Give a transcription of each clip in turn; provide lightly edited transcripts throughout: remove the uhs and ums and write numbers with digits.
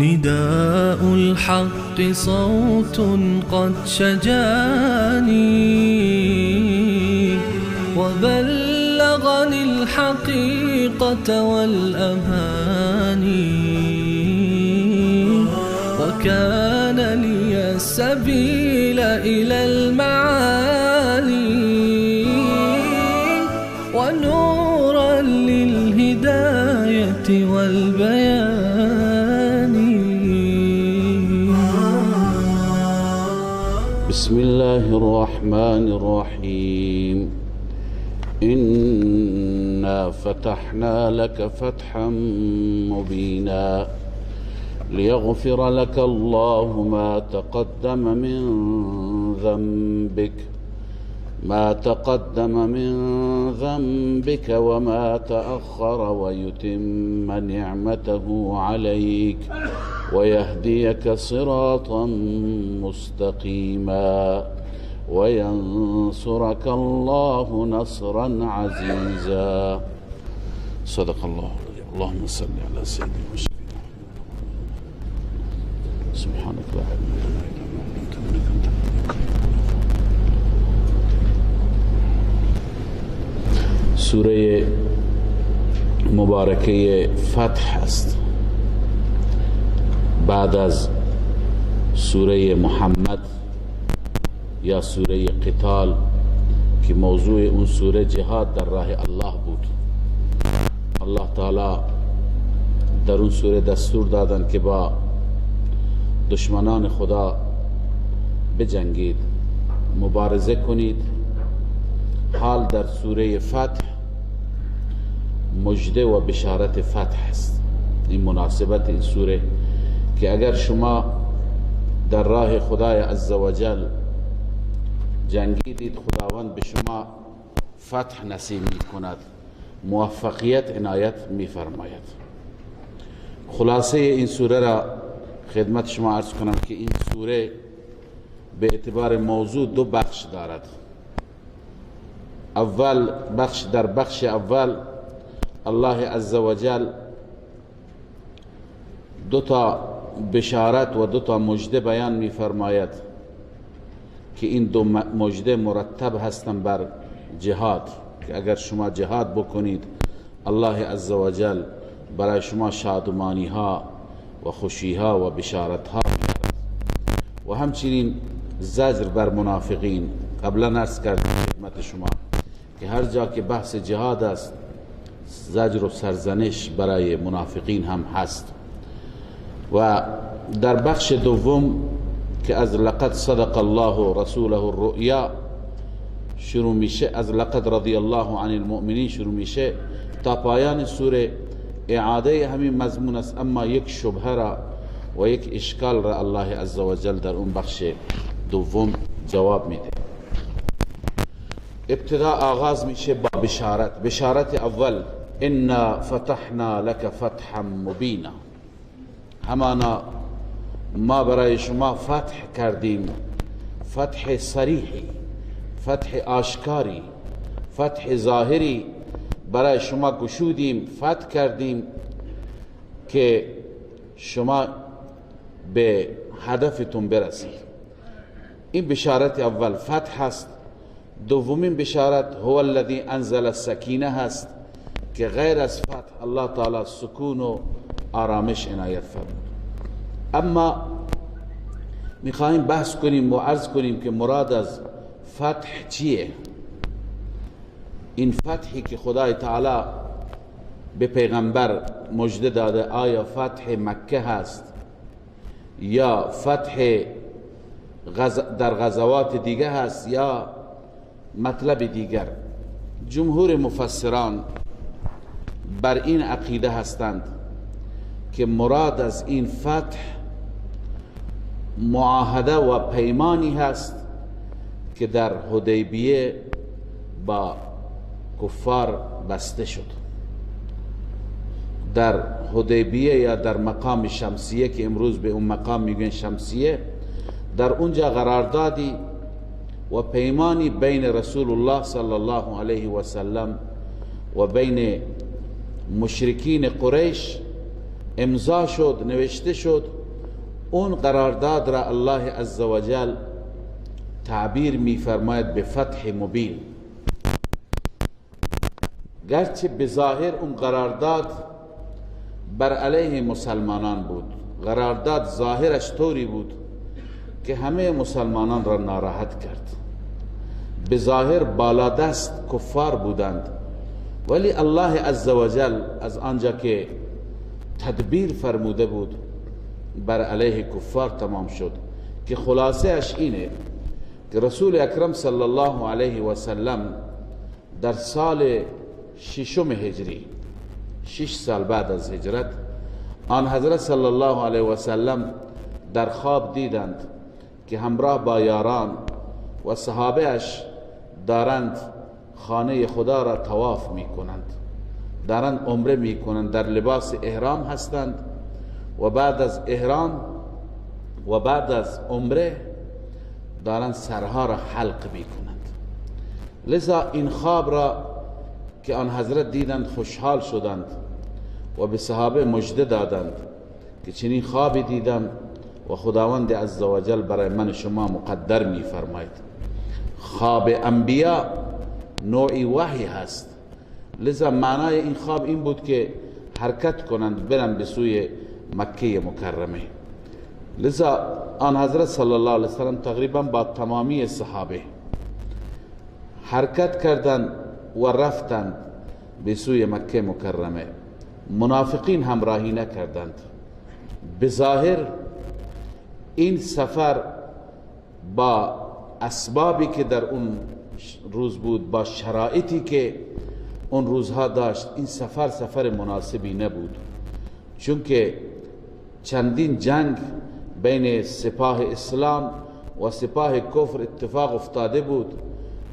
نداء الحق صوت قد شجاني وبلغني الحقيقة والأماني وكان لي السبيل إلى المعالي ونورا للهداية والبيان. بسم الله الرحمن الرحيم. إنا فتحنا لك فتحا مبينا ليغفر لك الله ما تقدم من ذنبك وما تأخر ويتم نعمته عليك ويهديك صراطا مستقيما وينصرك الله نصرا عزيزا. صدق الله. اللهم صل على سيدنا محمد. سبحانك لا علم لنا إلا ما علمتنا إنك أنت العليم. سوره مبارکه فتح است. بعد از سوره محمد یا سوره قتال که موضوع اون سوره جهاد در راه الله بود، الله تعالی در اون سوره دستور دادن که با دشمنان خدا بجنگید، مبارزه کنید. حال در سوره فتح مژده و بشارت فتح است. این مناسبت این سوره که اگر شما در راه خدای عزوجل جنگیدید، خداوند به شما فتح نصیب می کند، موفقیت عنایت می فرماید. خلاصه این سوره را خدمت شما عرض کنم که این سوره به اعتبار موضوع دو بخش دارد. اول بخش، در بخش اول الله عزوجل دو تا بشارت و دو تا مژده بیان می فرماید که این دو مژده مرتب هستند بر جهاد، که اگر شما جهاد بکنید الله عزوجل برای شما شادمانی ها و خوشی ها و بشارت ها میارد. و همچنین زجر بر منافقین. قبلا عرض کردم خدمت شما که هر جا که بحث جهاد است زجر و سرزنش برای منافقین هم هست. و در بخش دوم که از لقد صدق الله رسوله الرؤیا شروع میشه، از لقد رضی الله عن المؤمنین شروع میشه تا پایان سوره اعاده همین مضمون است، اما یک شبهه را و یک اشکال را الله عزوجل در اون بخش دوم جواب میده. ابتدا آغاز میشه با بشارت. بشارت اول انا فتحنا لك فتحا مبینا، همانا ما برای شما فتح کردیم، فتح صریحی، فتح آشکاری، فتح ظاهری برای شما گشودیم، فتح کردیم که شما به هدفتون برسید. این بشارت اول فتح است. دومین بشارت هو الذی انزل السکینه هست که غیر از فتح الله تعالی سکون و آرامش عنایت فرمود. اما میخواهیم بحث کنیم و عرض کنیم که مراد از فتح چیه؟ این فتحی که خدای تعالی به پیغمبر مژده داده، آیا فتح مکه هست یا فتح در غزوات دیگه هست یا مطلب دیگر؟ جمهور مفسران بر این عقیده هستند که مراد از این فتح معاهده و پیمانی هست که در حدیبیه با کفار بسته شد. در حدیبیه یا در مقام شمسیه که امروز به اون مقام میگن شمسیه، در اونجا قراردادی و پیمانی بین رسول الله صلی الله علیه و سلم و بین مشرکین قریش امضا شد، نوشته شد. اون قرارداد را الله عزوجل تعبیر می‌فرماید به فتح مبین. گرچه بظاهر اون قرارداد بر علیه مسلمانان بود، قرارداد ظاهرش طوری بود که همه مسلمانان را ناراحت کرد، بظاهر بالادست کفار بودند، ولی الله عزوجل از آنجا که تدبیر فرموده بود بر علیه کفار تمام شد، که خلاصه اش اینه که رسول اکرم صلی الله علیه و سلم در سال 6 هجری، 6 سال بعد از هجرت، آن حضرت صلی الله علیه و سلم در خواب دیدند که همراه با یاران و صحابه اش دارند خانه خدا را طواف می کنند، دارند عمره می کنند، در لباس احرام هستند و بعد از احرام و بعد از عمره دارند سرها را حلق می کنند. لذا این خواب را که آن حضرت دیدند خوشحال شدند و به صحابه مژده دادند که چنین خوابی دیدم و خداوند عزوجل برای من شما مقدر می فرماید. خواب انبیا نوعی وحی هست، لذا معنای این خواب این بود که حرکت کنند برن به سوی مکه مکرمه. لذا آن حضرت صلی الله علیه وسلم تقریبا با تمامی صحابه حرکت کردند و رفتند به سوی مکه مکرمه. منافقین همراهی نکردند. بظاهر این سفر با اسبابی که در اون روز بود، با شرایطی که اون روزها داشت، این سفر مناسبی نبود، چون که چندین جنگ بین سپاه اسلام و سپاه کفر اتفاق افتاده بود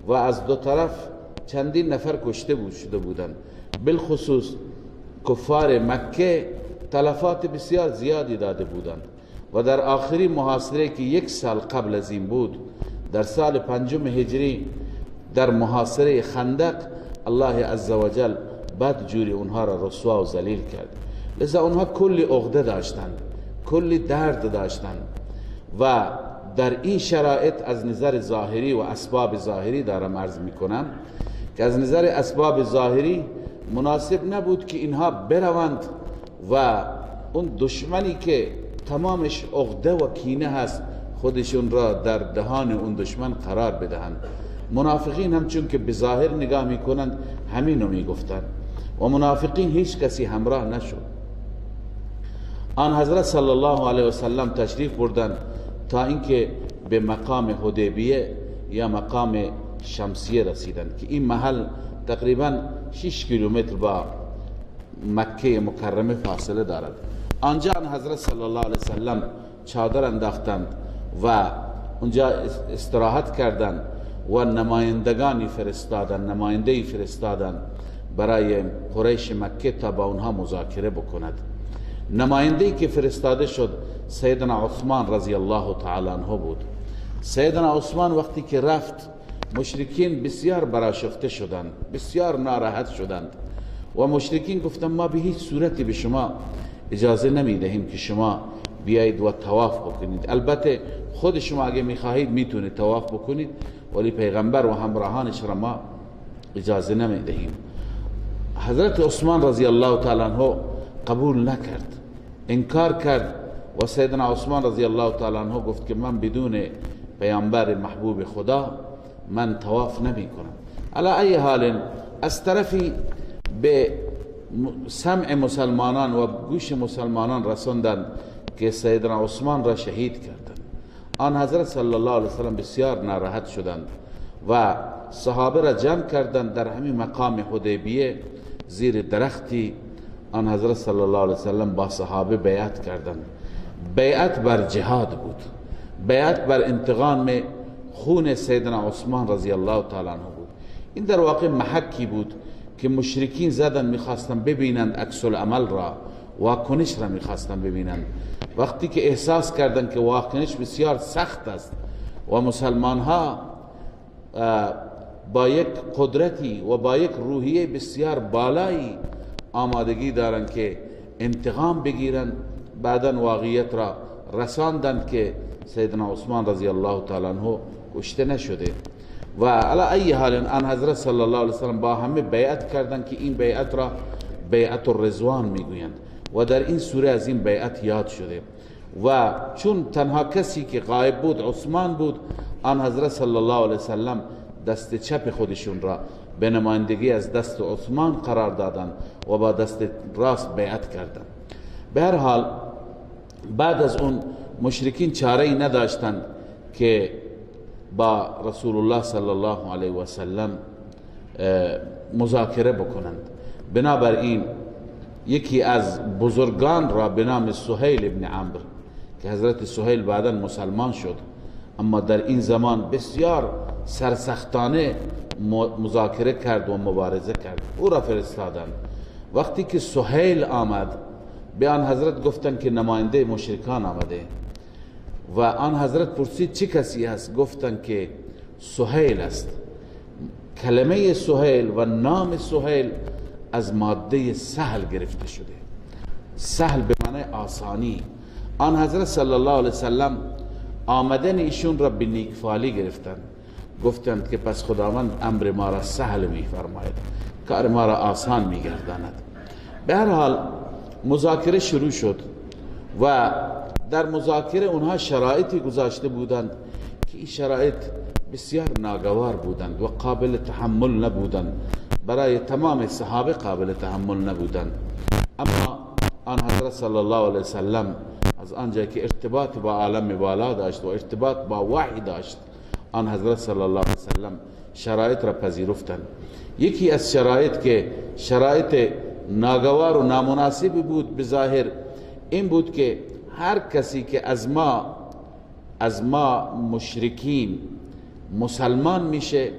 و از دو طرف چندین نفر کشته شده بودند. بالخصوص کفار مکه تلفات بسیار زیادی داده بودند و در آخری محاصره که 1 سال قبل از این بود، در سال 5 هجری در محاصره خندق، الله عزوجل بد جوری اونها را رسوا و ذلیل کرد. لذا اونها کلی عقده داشتند، کلی درد داشتند و در این شرایط از نظر ظاهری و اسباب ظاهری دارم عرض میکنم که از نظر اسباب ظاهری مناسب نبود که اینها بروند و اون دشمنی که تمامش عقده و کینه هست خودشون را در دهان اون دشمن قرار بدهند. منافقین هم چون که بظاهر نگاه میکنند همینو میگفتند و منافقین هیچ کسی همراه نشد. آن حضرت صلی الله علیه و سلم تشریف بردند تا اینکه به مقام حدیبیه یا مقام شمسیه رسیدند که این محل تقریبا 6 کیلومتر با مکه مکرمه فاصله دارد. آنجا آن حضرت صلی الله علیه و سلم چادر انداختند و اونجا استراحت کردند و نمایندگانی فرستادند، نماینده‌ای فرستادند برای قریش مکه تا با اونها مذاکره بکند. نماینده‌ای که فرستاده شد سیدنا عثمان رضی الله تعالی عنه بود. سیدنا عثمان وقتی که رفت، مشرکین بسیار برآشفته شدند، بسیار ناراحت شدند و مشرکین گفتند ما به هیچ صورتی به شما اجازه نمیدهیم که شما بیایید و طواف بکنید. البته خود شما اگه میخواهید میتونید طواف بکنید، ولی پیغمبر و همراهانش را ما اجازه نمیدهیم. حضرت عثمان رضی الله تعالی عنه قبول نکرد، انکار کرد و سیدنا عثمان رضی الله تعالی عنه گفت که من بدون پیامبر محبوب خدا من طواف نمی کنم. علی ای حال از طرفی به سمع مسلمانان و گوش مسلمانان رساندند که سیدنا عثمان را شهید کردند. آن حضرت صلی الله علیه وسلم بسیار ناراحت شدند و صحابه را جمع کردند در همین مقام حدیبیه زیر درختی آن حضرت صلی الله علیه وسلم با صحابه بیعت کردند. بیعت بر جهاد بود، بیعت بر انتقام خون سیدنا عثمان رضی الله تعالی عنه بود. این در واقع محکی بود که مشرکین زدن میخواستن ببینند عکس العمل را، واکنش را میخواستن ببینند. وقتی که احساس کردند که واکنش بسیار سخت است و مسلمان ها با یک قدرتی و با یک روحیه بسیار بالایی آمادگی دارند که انتقام بگیرند، بعدا واقعیت را رساندند که سیدنا عثمان رضی الله تعالی عنه کشته نشده. و علی ای حال آن حضرت صلی الله علیه وسلم با همه بیعت کردند که این بیعت را بیعت الرضوان میگویند و در این سوره از این بیعت یاد شده. و چون تنها کسی که غایب بود عثمان بود، آن حضرت صلی الله علیه وسلم دست چپ خودشون را به نمایندگی از دست عثمان قرار دادند و با دست راست بیعت کردند. به هر حال بعد از اون مشرکین چاره ای نداشتند که با رسول الله صلی الله علیه و سلم مذاکره بکنند. بنابراین یکی از بزرگان را به نام سهیل ابن عمرو که حضرت سهیل بعدا مسلمان شد، اما در این زمان بسیار سرسختانه مذاکره کرد و مبارزه کرد، او را فرستادند. وقتی که سهیل آمد به آن حضرت گفتند که نماینده مشرکان آمده و آن حضرت پرسید چه کسی است؟ گفتند که سهیل است. کلمه سهیل و نام سهیل از ماده سهل گرفته شده، سهل به معنی آسانی. آن حضرت صلی الله علیه وسلم آمدن ایشون را به نیکفالی گرفتند، گفتند که پس خداوند امر ما را سهل می فرماید، کار ما را آسان می گرداند. به هر حال مذاکره شروع شد و در مذاکره اونها شرایطی گذاشته بودند که این شرایط بسیار ناگوار بودند و قابل تحمل نبودند، برای تمام صحابه قابل تحمل نبودند. اما آن حضرت صلی الله علیه وسلم از آنجا که ارتباط با عالم بالا داشت و ارتباط با وحی داشت، آن حضرت صلی الله علیه وسلم شرایط را پذیرفتند. یکی از شرایط که شرایط ناگوار و نامناسبی بود به ظاهر این بود که هر کسی که از ما مشرکین مسلمان میشه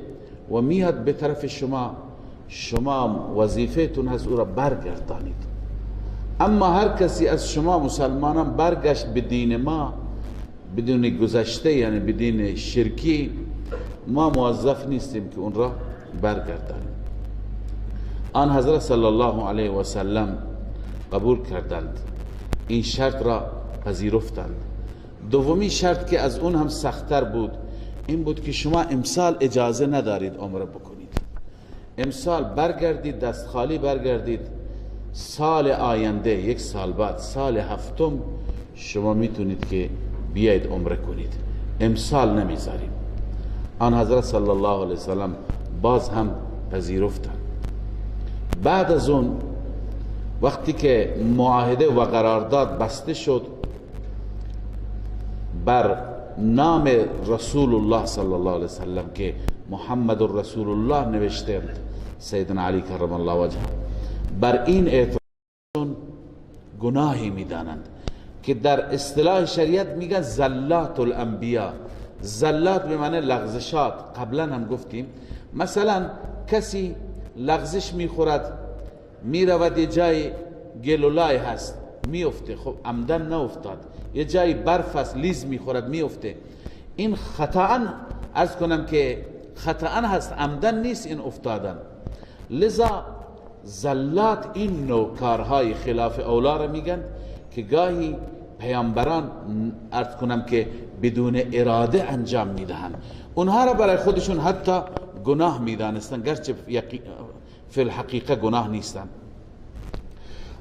و میاد به طرف شما وظیفه‌تون هست او را برگردانید. اما هر کسی از شما مسلمانان برگشت به دین ما بدون گذشته، یعنی بدین شرکی، ما موظف نیستیم که اون را برگردانیم. آن حضرت صلی الله علیه و سلم قبول کردند، این شرط را پذیرفتند. دومی شرط که از اون هم سخت‌تر بود این بود که شما امسال اجازه ندارید عمره بکنید، امسال برگردید دست خالی برگردید، سال آینده یک سال بعد سال هفتم شما میتونید که بیاید عمره کنید، امسال نمیذاریم. آن حضرت صلی الله علیه وسلم باز هم پذیرفتند. بعد از اون وقتی که معاهده و قرارداد بسته شد، بر نام رسول الله صلی الله علیه وسلم که محمد رسول الله نوشته سیدنا علی کرم الله وجهه، بر این اعتراض گناهی میدانند که در اصطلاح شریعت میگن زلات الانبیا. زلات به معنی لغزشات، قبلا هم گفتیم. مثلا کسی لغزش میخورد، میرود یه جای گلولای هست میفته، خب عمدن نافتاد، یه جای برف است لیز میخورد میفته، این خطاً، عرض کنم که خطاً هست، عمدن نیست این افتادن. لذا زلات این نوع کارهای خلاف اولا را میگن که گاهی پیامبران عرض کنم که بدون اراده انجام میدهند، اونها را برای خودشون حتی گناه میدانستن، گرچه فی الحقیقه گناه نیستن.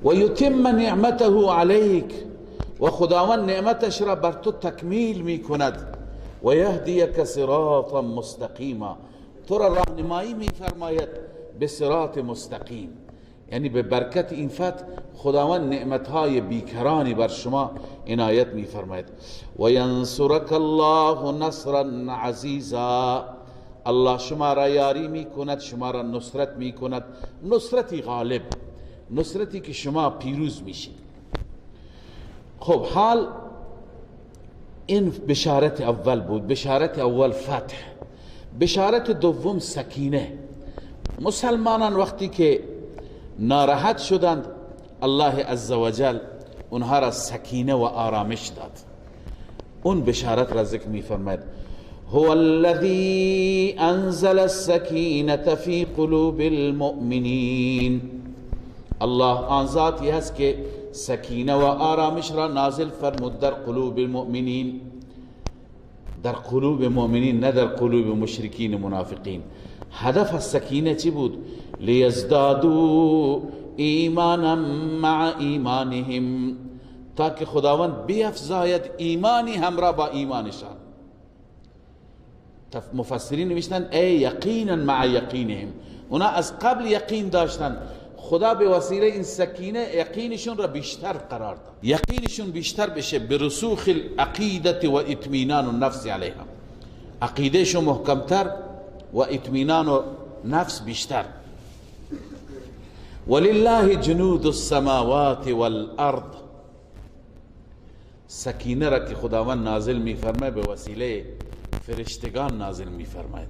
و یتم نعمته علیک، و خداوند نعمتش را بر تو تکمیل میکند. و یهدیک صراطا مستقیما، تو را راهنمایی میفرماید به صراط مستقیم، یعنی به برکت این فتح خداوند نعمتهای بیکرانی بر شما عنایت میفرماید. و ینصرک الله نصرا عزیزا، الله شما را یاری میکند، شما را نصرت میکند، نصرتی غالب، نصرتی که شما پیروز میشید. خب حال این بشارت اول بود، بشارت اول فتح. بشارت دوم سکینه. مسلمانان وقتی که ناراحت شدند الله عزوجل اونها را سکینه و آرامش داد. اون بشارت را ذکر می فرماید هو الذی انزل السکینة فی قلوب المؤمنین. الله آن ذاتی هست که سکینه و آرامش را نازل فرمود در قلوب المؤمنین، در قلوب مؤمنین نه در قلوب مشرکین منافقین. هدف از سکینه چی بود؟ لیزدادوا ایمانا مع ایمانهم، تاکه خداوند بیفزاید ایمانی همراه با ایمانشان. مفسرین نوشتن ای یقینا مع یقینهم، اونا از قبل یقین داشتن، خدا به وسیله این سکینه یقینشون را بیشتر قرار داد، یقینشون بیشتر بشه، برسوخ العقیدة و اطمینان النفس علیها، عقیدهشون محکمتر و اطمینان و نفس بیشتر. ولله جنود السماوات والارض. سکینه را که خداوند نازل می فرماید به وسیله فرشتگان نازل می فرماید.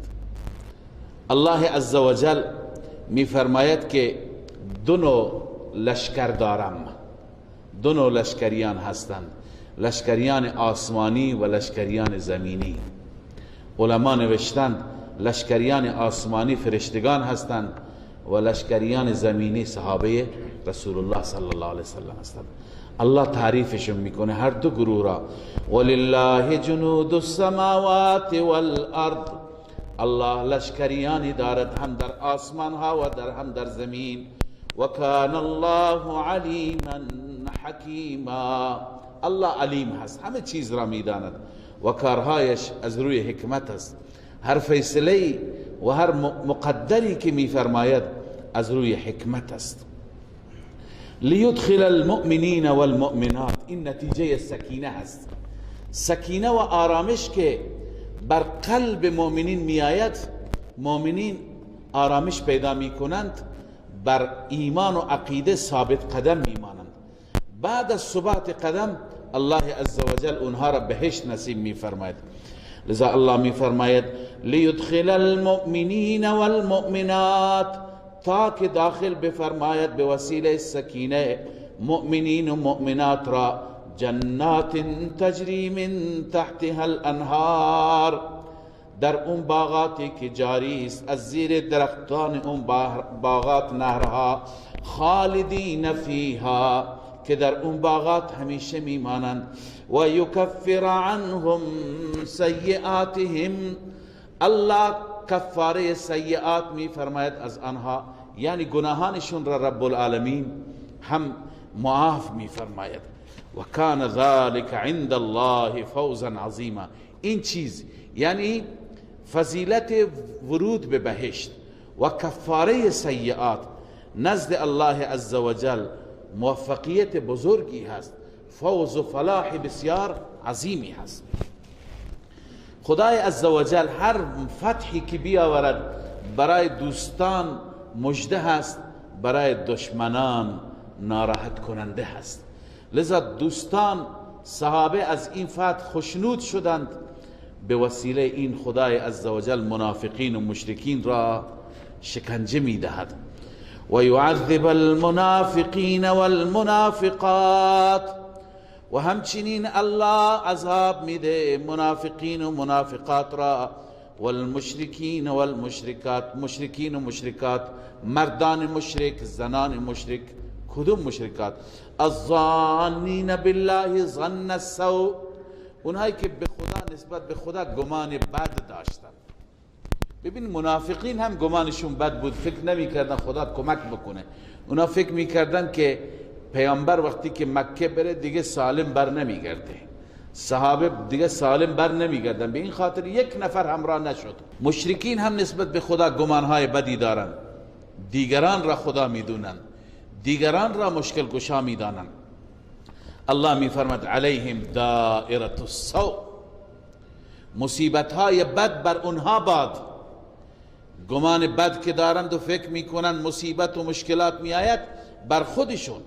الله عزوجل می فرماید که دو نوع لشکر دارم، دو نوع لشکریان هستند، لشکریان آسمانی و لشکریان زمینی. علما نوشتند لشکریان آسمانی فرشتگان هستند و لشکریان زمینی صحابه رسول الله صلی الله علیه وسلم هستند. الله تعریفشون میکنه هر دو گروه را. ولله جنود السماوات والارض. الله لشکریانی دارد هم در آسمان ها و هم در زمین. و کان الله علیما حکیما. الله علیم هست، همه چیز را میداند و کارهایش از روی حکمت است. هر فیصله و هر مقدری که میفرماید از روی حکمت است. لیدخل المؤمنین والمؤمنات. این نتیجه سکینه هست. سکینه و آرامش که بر قلب مؤمنین میآید، مؤمنین آرامش پیدا میکنند، بر ایمان و عقیده ثابت قدم میمانند. بعد از ثبات قدم الله عزوجل اونها را بهشت نصیب میفرماید. لذا الله میفرماید لیدخل المؤمنین والمؤمنات، تا که داخل بفرماید به وسیله سکینه مؤمنین و مؤمنات را جنات تجری من تحتها الانهار، در اون باغاتی که جاری است از زیر درختان اون باغات نهرها، خالدین فیها، که در اون باغات همیشه میمانند. و یکفر عنهم سیئاتهم، الله کفاره سیئات می فرماید از آنها، یعنی گناهانشون را رب العالمین هم معاف می فرماید. و کان ذلک عند الله فوزا عظیما. این چیز یعنی فضیلت ورود به بهشت و کفاره سیئات نزد الله عزوجل موفقیت بزرگی هست، فوز و فلاح بسیار عظیمی هست. خدای عزوجل هر فتحی که بیاورد برای دوستان مژده هست، برای دشمنان ناراحت کننده هست. لذا دوستان صحابه از این فتح خوشنود شدند، به وسیله این خدای عزوجل منافقین و مشرکین را شکنجه میدهد. و یعذب المنافقین والمنافقات، و همچنین الله عذاب میده منافقین و منافقات را، والمشرکین والمشرکات، مشرکین و مشرکات، مردان مشرک، زنان مشرک. کدوم مشرکات؟ الظانین بالله ظن السوء، اونهایی که به خدا نسبت به خدا گمان بد داشتن. ببین منافقین هم گمانشون بد بود، فکر نمی کردن خدا کمک بکنه. اونا فکر می کردن که پیامبر وقتی که مکه بره دیگه سالم بر نمیگرده، صحابه دیگه سالم بر نمیگردن، به این خاطر یک نفر همراه نشد. مشرکین هم نسبت به خدا گمانهای بدی دارن، دیگران را خدا میدونن، دیگران را مشکل گشا میدانن. الله میفرماد علیهم دائره السوء، مصیبت های بد بر اونها باد. گمان بد که دارند و فکر میکنند مصیبت و مشکلات میآید، بر خودشون.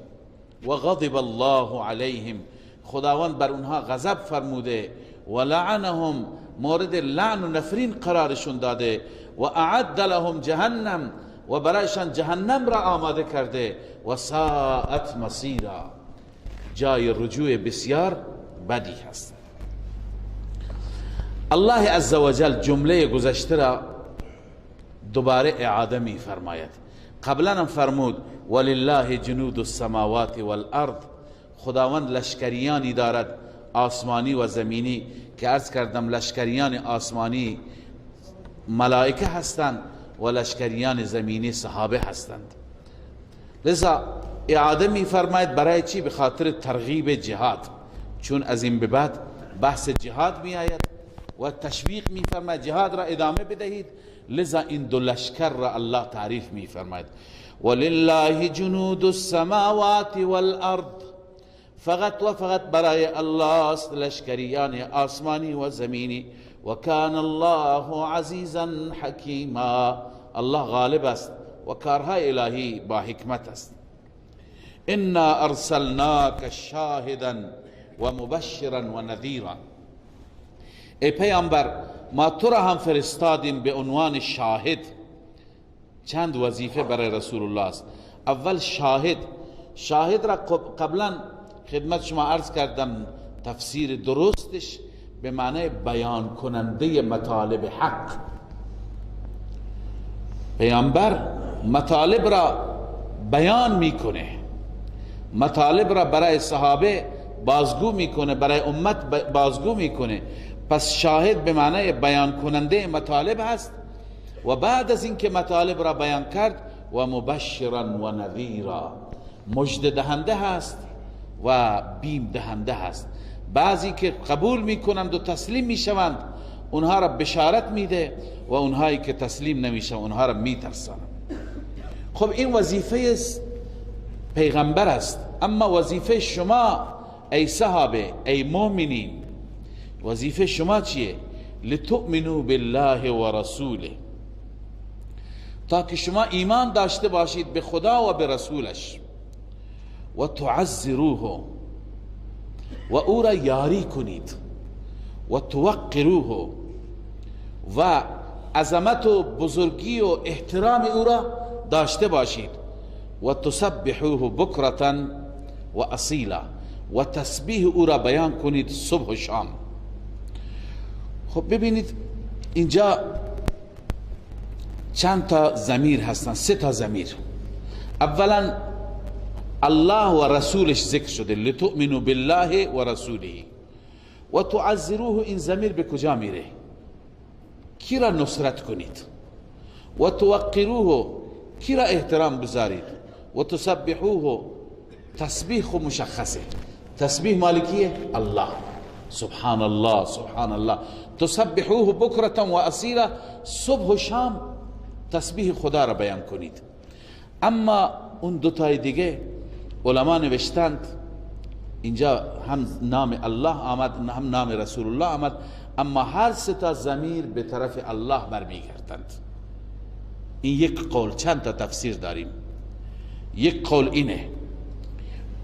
و غضب الله علیهم، خداوند بر اونها غضب فرموده. و لعنهم، مورد لعن و نفرین قرارشون داده. و اعد لهم جهنم، و برایشان جهنم را آماده کرده. و ساءت مصیرا، جای رجوع بسیار بدی هست. الله عزوجل جمله گذشته را دوباره اعاده می فرماید. قبلا هم فرمود ولله جنود السماوات والارض، خداوند لشکریانی دارد آسمانی و زمینی، که عرض کردم لشکریان آسمانی ملائکه هستند و لشکریان زمینی صحابه هستند. لذا اعاده می فرماید برای چی؟ به خاطر ترغیب جهاد، چون از این به بعد بحث جهاد می آید و تشویق می فرماید جهاد را ادامه بدهید. لذا این دو لشکر را الله تعریف می فرماید. ولله جنود السماوات والارض، فقط و فقط برای الله است لشکریان آسمانی و زمینی. و کان الله عزیزا حکیما، الله غالب است و کارهای الهی با حکمت است. انا ارسلناک شاهدا و مبشرا و نذیرا، ای پیامبر ما تو را هم فرستادیم به عنوان شاهد. چند وظیفه برای رسول الله است. اول شاهد را قبلا خدمت شما عرض کردم، تفسیر درستش به معنی بیان کننده مطالب حق. پیامبر مطالب را بیان میکنه، مطالب را برای صحابه بازگو میکنه، برای امت بازگو میکنه. پس شاهد به معنی بیان کننده مطالب هست. و بعد از اینکه مطالب را بیان کرد و مبشرا و نذیرا، مژده دهنده هست و بیم دهنده هست. بعضی که قبول میکنند و تسلیم میشوند اونها را بشارت میده و اونهایی که تسلیم نمیشوند اونها را میترساند. خب این وظیفه پیغمبر است. اما وظیفه شما ای صحابه، ای مؤمنین، وظیفه شما چیه؟ لتؤمنوا بالله و رسوله، تا که شما ایمان داشته باشید به خدا و به رسولش. و تعزروه، و او را یاری کنید. و توقروه، و عظمت و بزرگی و احترام او را داشته باشید. و تسبحوه بکرة و اصیلا، و تسبیح او را بیان کنید صبح و شام. خب ببینید اینجا چند تا ضمیر هستن، 3 تا ضمیر. اولا الله و رسولش ذکر شده، لتؤمنوا بالله و رسوله. و تعزروه، این ضمیر به کجا میره؟ کی را نصرت کنید؟ و توقروه، کی را احترام بذارید؟ و تسبحوه، تسبیح و مشخصه، تسبیح مالکیه الله، سبحان الله سبحان الله. تسبحوه بکرة و اصیلا، صبح و شام تسبیح خدا را بیان کنید. اما اون 2 تای دیگه علما نوشتند اینجا هم نام الله آمد هم نام رسول الله آمد، اما هر 3 تا ضمیر به طرف الله برمیگردند. این یک قول. چند تا تفسیر داریم. یک قول اینه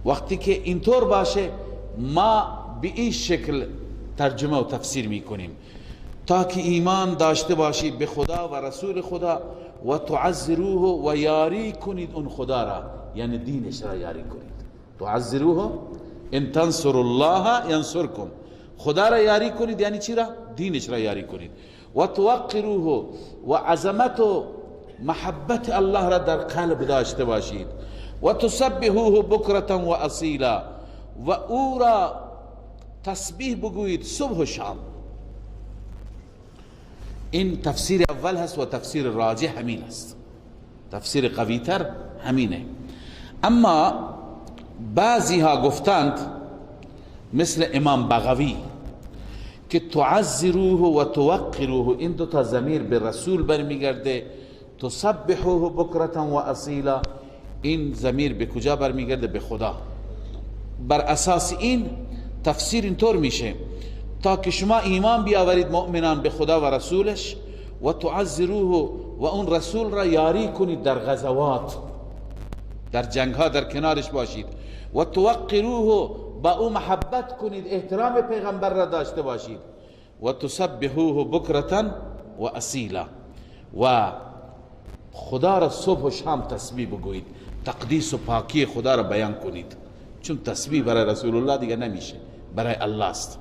وقتی که اینطور باشه ما به این شکل ترجمه و تفسیر میکنیم، تا که ایمان داشته باشید به خدا و رسول خدا. و تعزروه، و یاری کنید اون خدا را، یعنی دینش را یاری کنید. تعزروه، ان تنصروا الله ینصرکم، خدا را یاری کنید یعنی چی را؟ دینش را یاری کنید. و توقروه، و عظمت و محبت الله را در قلب داشته باشید. و تسبحوه بکرة و اصیلا، و او را تسبیح بگویید صبح و شام. این تفسیر اول هست و تفسیر راجح همین است، تفسیر قوی تر همینه. اما بعضی ها گفتند مثل امام بغوی که تعزروه و توقروه، این 2 تا ضمیر به رسول برمیگرده. تسبحوه بکرة و اصیلا، این ضمیر به کجا برمیگرده؟ به خدا. بر اساس این تفسیر اینطور میشه تا که شما ایمان بیاورید مؤمنان به خدا و رسولش. و تعزروه، و اون رسول را یاری کنید در غزوات، در جنگ ها در کنارش باشید. و توقروه، با او محبت کنید، احترام پیغمبر را داشته باشید. و تسبحوه بکرتا و اصیلا، و خدا را صبح و شام تسبیح بگویید، تقدیس و پاکی خدا را بیان کنید، چون تسبیح برای رسول الله دیگه نمیشه، برای الله است.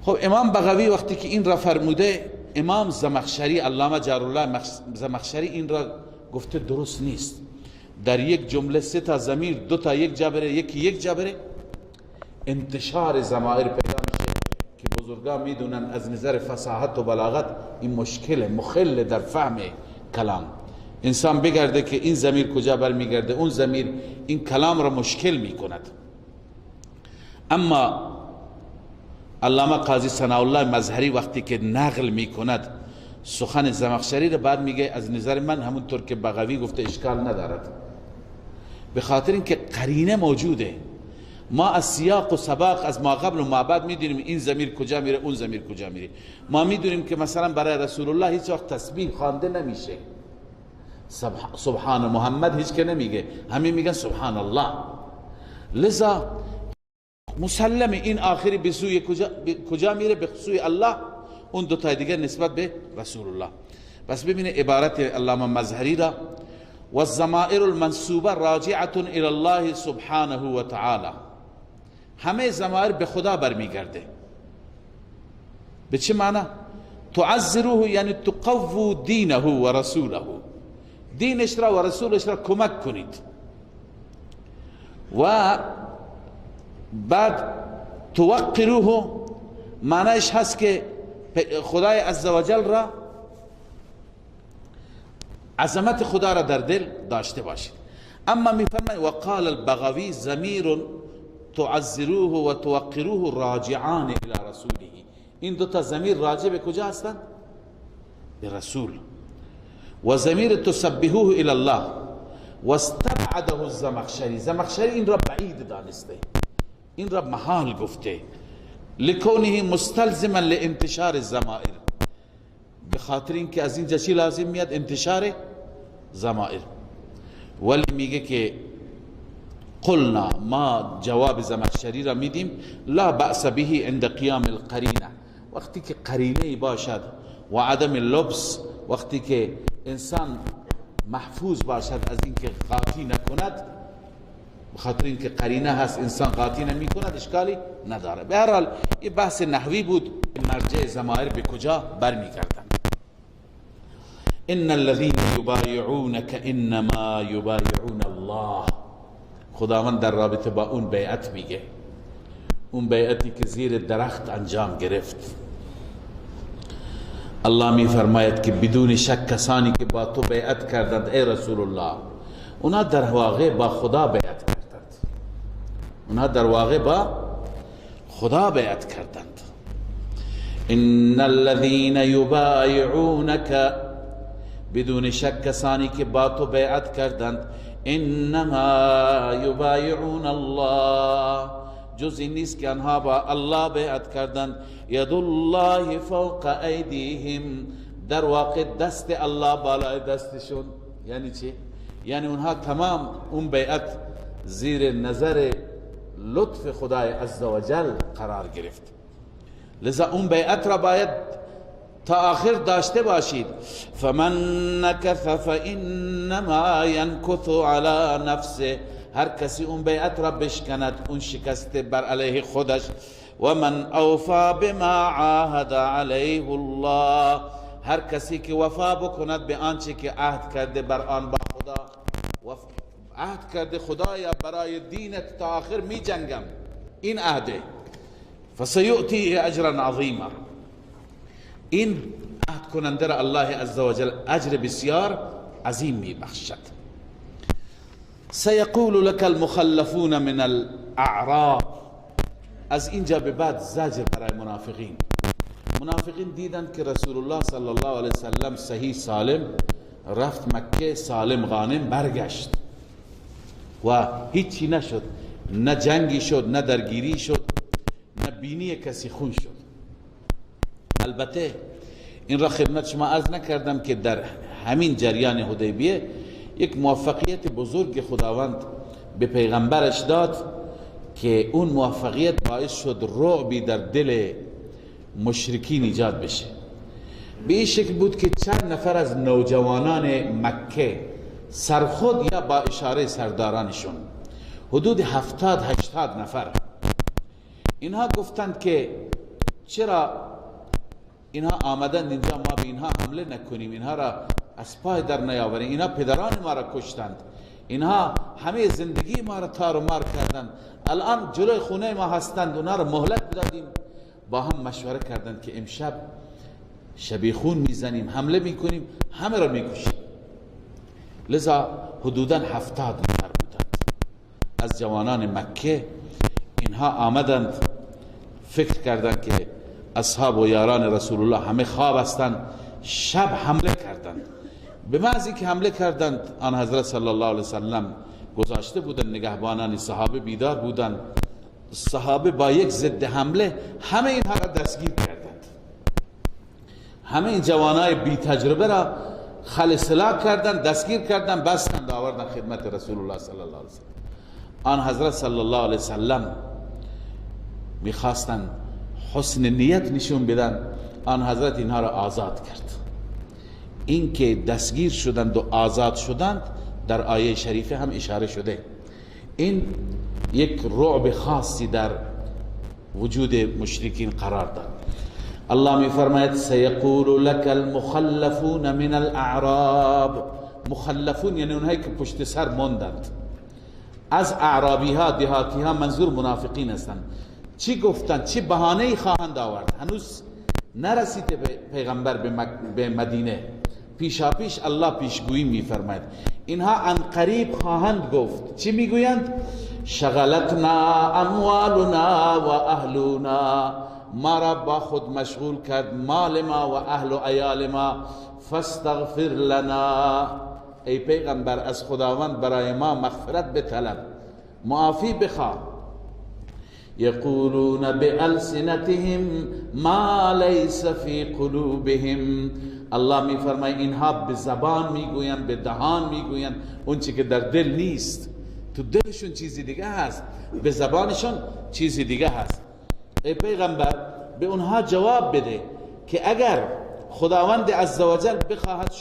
خب امام بغوی وقتی که این را فرموده، امام زمخشری، علامه جارالله زمخشری این را گفته درست نیست. در یک جمله 3 تا ضمیر 2 تا یک جا بره، یکی یک جا بره، انتشار ضمائر پیدا میشه که بزرگان میدونن از نظر فصاحت و بلاغت این مشکل مخل در فهم کلام. انسان بگرده که این ضمیر کجا برمیگرده، اون ضمیر، این کلام را مشکل میکند. اما علامه قاضی ثناءالله مظهری وقتی که نقل میکند سخن زمخشری را، بعد میگه از نظر من همونطور که بغوی گفته اشکال ندارد، به خاطر اینکه قرینه موجوده. ما از سیاق و سباق از ما قبل و ما بعد میدونیم این ضمیر کجا میره، اون ضمیر کجا میره. ما میدونیم که مثلا برای رسول الله هیچ وقت تسبیح خوانده نمیشه، سبحان محمد هیچ که نمیگه، همین میگن سبحان الله. لذا مسلم این آخری به سوی کجا میره؟ به سوی الله. اون 2 تا دیگر نسبت به رسول الله. بس ببینه عبارت علامه مظهری را، والضمائر المنسوبه راجعه الى الله سبحانه و تعالی، همه ضمائر به خدا برمیگرده. به چه معنی؟ تعزروه یعنی تقووا دینه و رسوله، دینش را و رسولش را کمک کنید. و بعد توقروه معنیش هست که خدای عزوجل را، عظمت خدا را در دل داشته باشید. اما میفرماید وقال البغوی ضمیر تعزروه و توقروه راجعان الى رسوله، این 2 تا ضمیر راجع به کجا هستند؟ به رسول. و ضمیر تسبحوه الى الله. و استبعده الزمخشری، زمخشری این را بعید دانسته، این را محال گفته، لکونه مستلزما لانتشار الضمائر، به خاطر اینکه از اینجا چی لازم میاد؟ انتشار ضمائر. ولی میگه که قلنا، ما جواب زمخشری را میدیم، لا بأس به عند قیام القرینه، وقتی که قرینه باشد، و عدم اللبس، وقتی که انسان محفوظ باشد از اینکه قاطی نکند، بخاطر اینکه قرینه هست انسان قاطی نمی کند، اشکالی نداره. به هر حال این بحث نحوی بود، مرجع ضمائر به کجا برمیگردند. ان الذين يبايعونك انما يبايعون الله، خداوند در رابطه با اون بیعت میگه، اون بیعتی که زیر درخت انجام گرفت. الله میفرماید که بدون شک کسانی که با تو بیعت کردند ای رسول الله، اونا در واقع با خدا بیعت کردند، اونا در واقع با خدا بیعت کردند. ان الذين يبايعونك، بدون شک کسانی که با تو بیعت کردند، انما یبایعون الله، جز این نیست که آنها با الله بیعت کردند. ید الله فوق ایدیهم، در واقع دست الله بالای دستشون. یعنی چی؟ یعنی اونها تمام اون بیعت زیر نظر لطف خدای عزوجل قرار گرفت. لذا اون بیعت را باید تا آخر داشته باشید. فمن نکث فانما ینکث علی نفسه، هر کسی اون بیعت را بشکند اون شکسته بر علیه خودش. و من اوفا بما عاهد علیه الله، هر کسی که وفا بکند به آنچه که عهد کرده بر آن با خدا، عهد کرده خدایا برای دینت تا آخر می جنگم، این عهده، فسیؤتیه اجرا عظیما، این عهد کننده را الله عزوجل اجر بسیار عظیم می بخشد. سیقول لك المخلفون من الاعراب، از اینجا به بعد زجر برای منافقین. منافقین دیدند که رسول الله صلی الله علیه وسلم صحیح سالم رفت مکه، سالم غانم برگشت و هیچی نشد، نه جنگی شد، نه درگیری شد، نه بینی کسی خون شد. البته این را خدمت شما عرض نکردم که در همین جریان حدیبیه یک موفقیت بزرگ خداوند به پیغمبرش داد که اون موفقیت باعث شد رعبی در دل مشرکین ایجاد بشه. به این شکل بود که چند نفر از نوجوانان مکه سرخود یا با اشاره سردارانشون حدود 70-80 نفر اینها گفتند که چرا اینها آمدند اینجا ما به اینها حمله نکنیم، اینها را از پای در نیاوریم، اینها پدران ما را کشتند، اینها همه زندگی ما را تار و مار کردند، الان جلوی خونه ما هستند، اونها را مهلت بدادیم. با هم مشوره کردند که امشب شبیخون میزنیم، حمله میکنیم، همه را میکشیم. لذا حدوداً 70 نفر بودند از جوانان مکه. اینها آمدند فکر کردند که اصحاب و یاران رسول الله همه خواب هستند، شب حمله کردند. به محضی که حمله کردند آن حضرت صلی الله علیه وسلم گذاشته بودند، نگهبانان صحابه بیدار بودند. صحابه با یک ضد حمله همه اینها را دستگیر کردند، همه این جوانای بی تجربه را خل سلاح کردند، دستگیر کردند، بستند، آوردند خدمت رسول الله صلی الله علیه وسلم. آن حضرت صلی الله علیه وسلم میخواستند حسن نیت نشون بدن، آن حضرت اینها را آزاد کرد. این که دستگیر شدند و آزاد شدند در آیه شریفه هم اشاره شده. این یک رعب خاصی در وجود مشرکین قرار داد. الله می فرماید سیقول لك المخلفون من الاعراب. مخلفون یعنی اونهایی که پشت سر ماندند از اعرابی ها، دهاتی ها، منظور منافقین هستند. چی گفتند؟ چی بهانه‌ای خواهند آورد؟ هنوز نرسیده پیغمبر به مدینه، پیشا پیش الله پیشگویی می فرماید اینها عن قریب خواهند گفت. چی میگویند؟ شغلتنا اموالنا و اهلنا، ما را با خود مشغول کرد مال ما و اهل و عیال ما، فاستغفر لنا، ای پیغمبر از خداوند برای ما مغفرت بطلب، معافی بخواه. یقولون بألسنتهم ما لیس فی قلوبهم، الله می فرماید اینها به زبان میگویند، به دهان میگویند اون چی که در دل نیست. تو دلشون چیزی دیگه هست، به زبانشون چیزی دیگه هست. ای پیغمبر به اونها جواب بده که اگر خداوند عزوجل بخواهد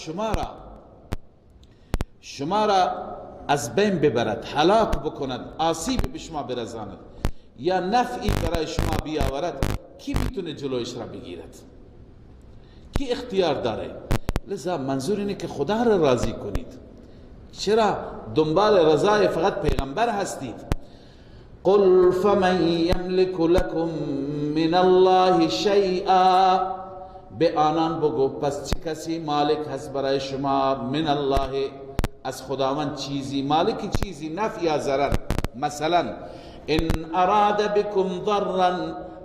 شما را از بین ببرد، هلاک بکند، آسیبی به شما برساند یا نفعی برای شما بیاورد، کی میتونه جلویش را بگیرد؟ کی اختیار داره؟ لذا منظور اینه که خدا را راضی کنید. چرا دنبال رضای فقط پیغمبر هستید؟ قل فمن یملک لکم من الله شیئا، به آنان بگو پس چه کسی مالک هست برای شما من الله، از خداوند چیزی، مالک چیزی، نفع یا ضرر. مثلا ان اراد بكم ضرا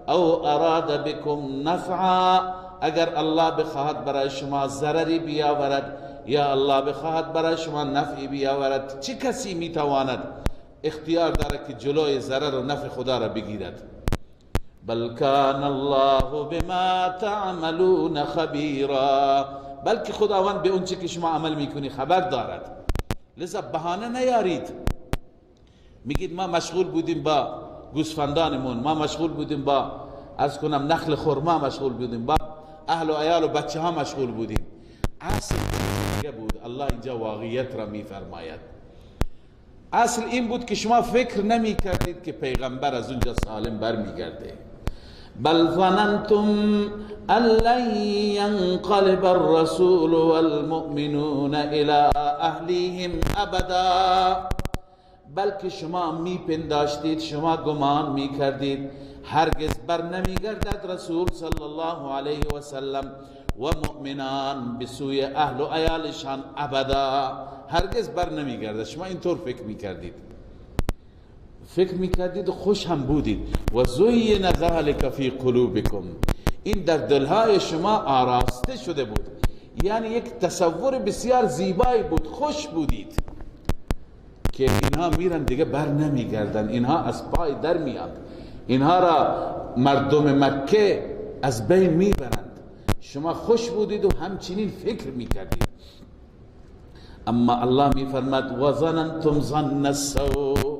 او اراد بكم نفعا، اگر الله بخواهد برای شما ضرری بیاورد یا الله بخواهد برای شما نفعی بیاورد، چه کسی میتواند اختیار داره که جلوی ضرر و نفع خدا را بگیرد؟ بل کان الله بما تعملون خبیرا، بلکه خداوند به اون چه که شما عمل میکنی خبر دارد. لذا بهانه نیارید، میگید ما مشغول بودیم با گوسفندانمون، ما مشغول بودیم با از کنم نخل خرما، مشغول بودیم با اهل و عیال و بچه ها مشغول بودیم. اصل دیگه بود. الله اینجا واقعیت را میفرماید. اصل این بود که شما فکر نمی کردید که پیغمبر از اونجا سالم برمیگرده. بل ظننتم ان لن ينقلب الرسول والمؤمنون الى اهلیهم ابدا، بلکه شما میپنداشتید، شما گمان میکردید هرگز بر نمیگردد رسول صلی الله علیه و سلم و مؤمنان به سوی اهل و عیالشان ابدا، هرگز بر نمیگردد. شما اینطور فکر میکردید و خوش هم بودید. و زین ذلک فی قلوبکم، این در دلهای شما آراسته شده بود، یعنی یک تصور بسیار زیبایی بود، خوش بودید که اینها میرن دیگه بر نمیگردن، اینها از پای در میاد، اینها را مردم مکه از بین میبرند. شما خوش بودید و همچنین فکر میکردید. اما الله میفرماد و ظننتم ظن السوء،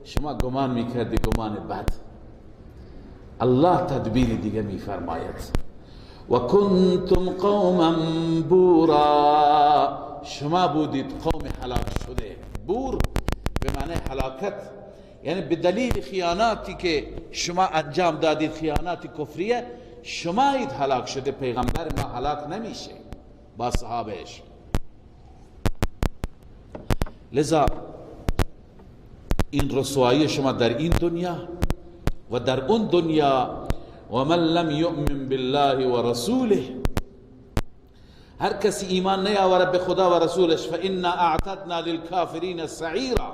شما گمان میکردی گمان بد. الله تدبیر دیگه میفرماید و کنتم قوما بورا، شما بودید قوم هلاک شده. بور به معنی هلاکت، یعنی به دلیل خیاناتی که شما انجام دادید، خیانات کفریه، شما اید هلاک شده. پیغمبر ما هلاک نمیشه با صحابهش. لذا این رسوایی شما در این دنیا و در اون دنیا. و من لم یؤمن بالله و رسوله، هر کسی ایمان نیاورد به خدا و رسولش، فإنا اعتدنا للکافرین سعیرا،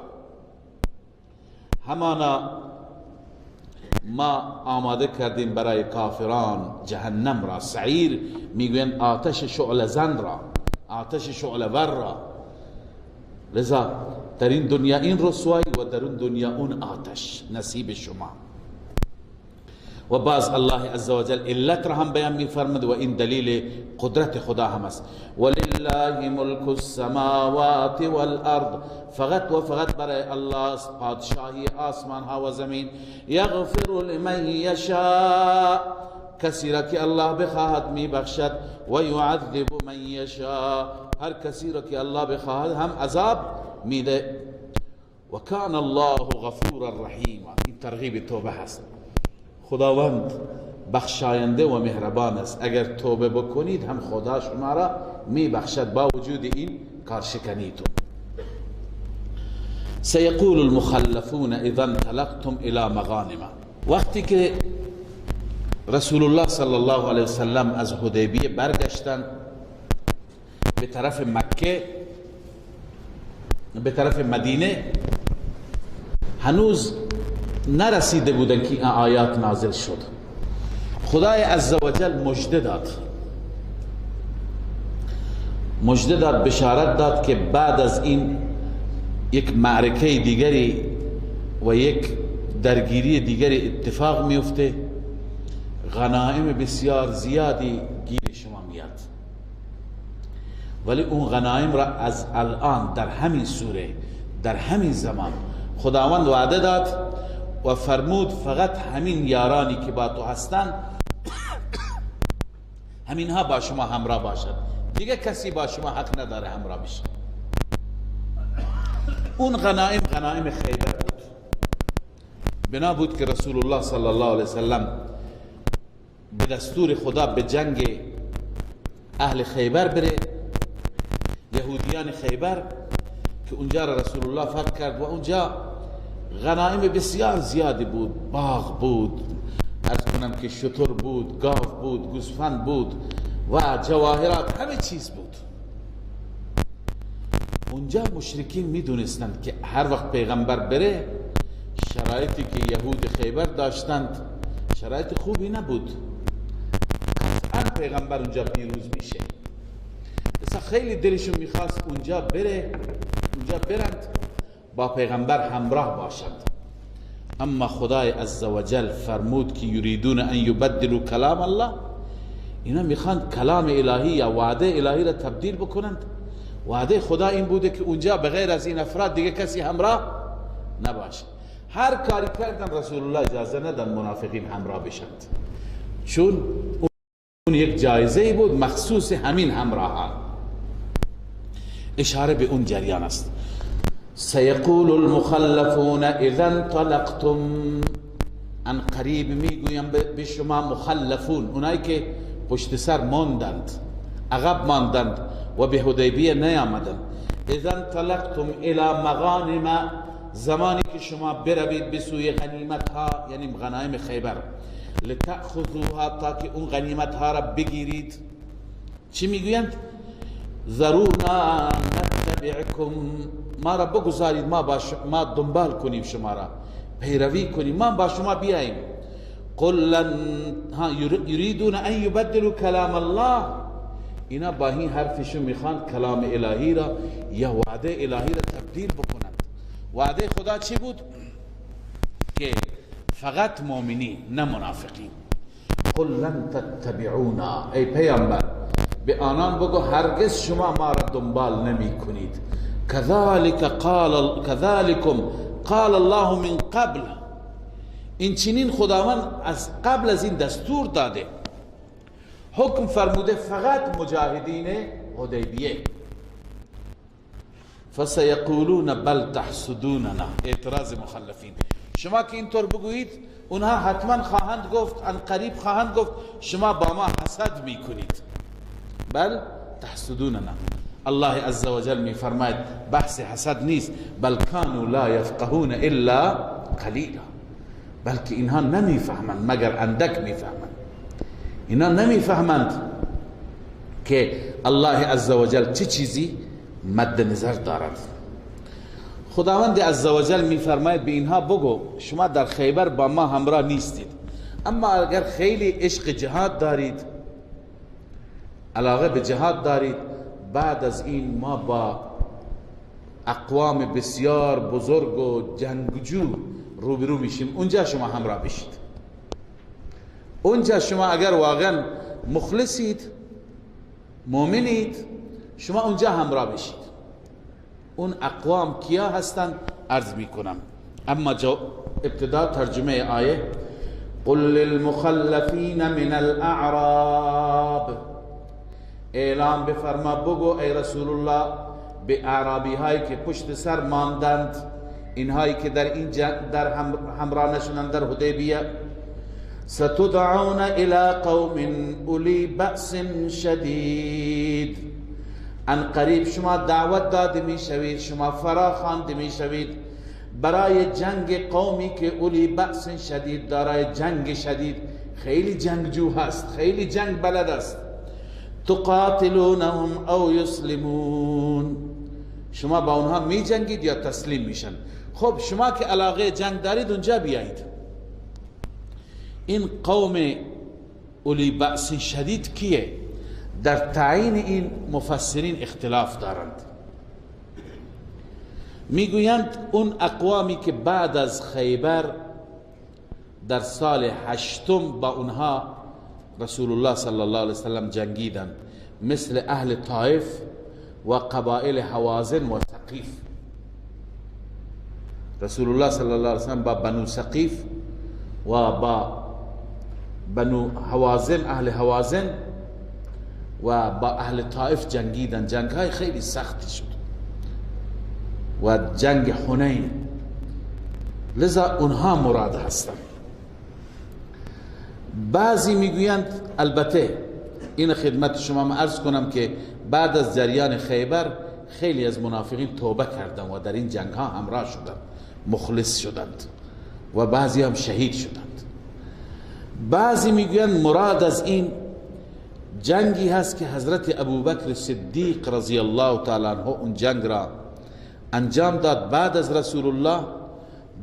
همانا ما آماده کردیم برای کافران جهنم را. سعیر میگوین آتش شعله زن را، آتش شعله ور را. لذا در این دنیا این رسوایی و در اون دنیا اون آتش نصیب شما. و باز الله عزوجل علت را هم بیان می‌فرماید و این دلیل قدرت خدا هم است. ولله ملک السماوات والارض، فقط و فقط برای الله است پادشاهی آسمان ها و زمین. یغفر لمن یشاء، کسی را که الله بخواهد میبخشد. و یعذب من یشاء، هر کسی را که الله بخواهد هم عذاب میده. و کان الله غفورا رحیما، این ترغیب توبه هست. خداوند بخشاینده و مهربان است، اگر توبه بکنید هم خدا شما را میبخشد با وجود این کارشکنیتون. سیقول المخلفون اذا انطلقتم الى مغانم، وقتی که رسول الله صلی الله علیه وسلم از حدیبیه برگشتن به طرف مکه، به طرف مدینه، هنوز نرسیده بودن که این آیات نازل شد. خدای عزوجل مژده داد، بشارت داد که بعد از این یک معرکه دیگری و یک درگیری دیگری اتفاق میفته، غنایم بسیار زیادی گیر شما میاد. ولی اون غنایم را از الان در همین سوره، در همین زمان خداوند وعده داد و فرمود فقط همین یارانی که با تو هستند همینها با شما همراه باشد، دیگه کسی با شما حق نداره همراه بشه. اون غنایم غنایم خیبر بود. بنا بود که رسول الله صلی الله علیه وسلم به دستور خدا به جنگ اهل خیبر بره، یهودیان خیبر، که اونجا را رسول الله فتح کرد و اونجا غنایم بسیار زیادی بود. باغ بود، عرض کنم که شتر بود، گاو بود، گوسفند بود و جواهرات، همه چیز بود. اونجا مشرکین میدونستند که هر وقت پیغمبر بره، شرایطی که یهود خیبر داشتند شرایط خوبی نبود، قطعا پیغمبر اونجا پیروز میشه. مثلا خیلی دلشون میخواست اونجا برند با پیغمبر همراه باشند. اما خدای عزوجل فرمود که یریدون ان یبدلوا کلام الله، اینا میخوان کلام الهی یا وعده الهی را تبدیل بکنند. وعده خدا این بوده که اونجا بغیر از این افراد دیگه کسی همراه نباشه. هر کاری کردن رسول الله اجازه ندن منافقین همراه بشند، چون اون یک جایزه بود مخصوص همین همراهان. اشاره به اون جریان است. سیقول المخلفون اذا انطلقتم، ان قریب میگویم به شما مخلفون، اونایی که پشت سر ماندند، عقب ماندند و به حدیبیه نیامدند. اذا انطلقتم الى مغانم، زمانی که شما بروید به سوی غنیمت ها، یعنی غنایم خیبر، لتأخذوها، تا که اون غنیمت ها را بگیرید. چی میگویند؟ ذرونا نتبعکم، ما را بگذارید ما دنبال کنیم، شما را پیروی کنیم، ما با شما بیاییم. قل لن یریدون ان یبدلوا کلام الله، اینا با این حرفشون میخوان کلام الهی را یا وعده الهی را تبدیل بکنند. وعده خدا چی بود؟ که فقط مؤمنین نه منافقین. قل لن تتبعونا، ای پیامبر به آنان بگو هرگز شما ما را دنبال نمی کنید. کذالکم قال الله من قبل، این چنین خداوند از قبل از این دستور داده، حکم فرموده فقط مجاهدین حدیبیه. فسیقولون بل تحسدوننا، اعتراض مخلفین، شما که اینطور بگویید اونها حتما خواهند گفت، ان قریب خواهند گفت شما با ما حسد میکنید. بل تحسدوننا، الله عز وجل می فرماید بحث حسد نیست، بل کانوا لا یفقهون الا قلیلا، بلکه اینها نمیفهمند مگر اندک میفهمند. اینا نمیفهمند که الله عز وجل چه چیزی مد نظر دارد. خداوند عز وجل می فرماید به اینها بگو شما در خیبر با ما همراه نیستید، اما اگر خیلی عشق جهاد دارید، علاقه به جهاد دارید، بعد از این ما با اقوام بسیار بزرگ و جنگجو روبرو میشیم، اونجا شما همراه بشید. اونجا شما اگر واقعا مخلصید، مؤمنید، شما اونجا همراه بشید. اون اقوام کیا هستند عرض میکنم. اما ابتدا ترجمه آیه، قل للمخلفین من الاعراب، اعلام بفرما بگو ای رسول الله به اعرابی هایی که پشت سر ماندند، اینهایی که در این در همراه نشدند در حدیبیه، ستدعون الى قوم اولی بأس شدید، ان قریب شما دعوت داده می شوید، شما فراخوانده می شوید برای جنگ قومی که اولی بأس شدید، دارای جنگ شدید، خیلی جنگجو هست، خیلی جنگ بلد است. تقاتلونهم او یسلمون، شما با اونها می جنگید یا تسلیم میشن. خب شما که علاقه جنگ دارید اونجا بیایید. این قوم اولی بأس شدید کیه؟ در تعیین این مفسرین اختلاف دارند. میگویند اون اقوامی که بعد از خیبر در سال 8 با اونها رسول الله صلی الله علیه وسلم جنگیدند، مثل اهل طائف و قبائل حوازن و ثقیف. رسول الله صلی الله علیه وسلم با بنو ثقیف و با بنو حوازن، اهل حوازن و با اهل طائف جنگیدن. جنگ های خیلی سختی شد و جنگ حنین، لذا اونها مراد هستند. بعضی میگویند، البته این خدمت شما عرض کنم که بعد از جریان خیبر خیلی از منافقین توبه کردند و در این جنگ ها همراه شدند، مخلص شدند و بعضی هم شهید شدند. بعضی میگویند مراد از این جنگی هست که حضرت ابوبکر صدیق رضی الله تعالی عنه اون جنگ را انجام داد بعد از رسول الله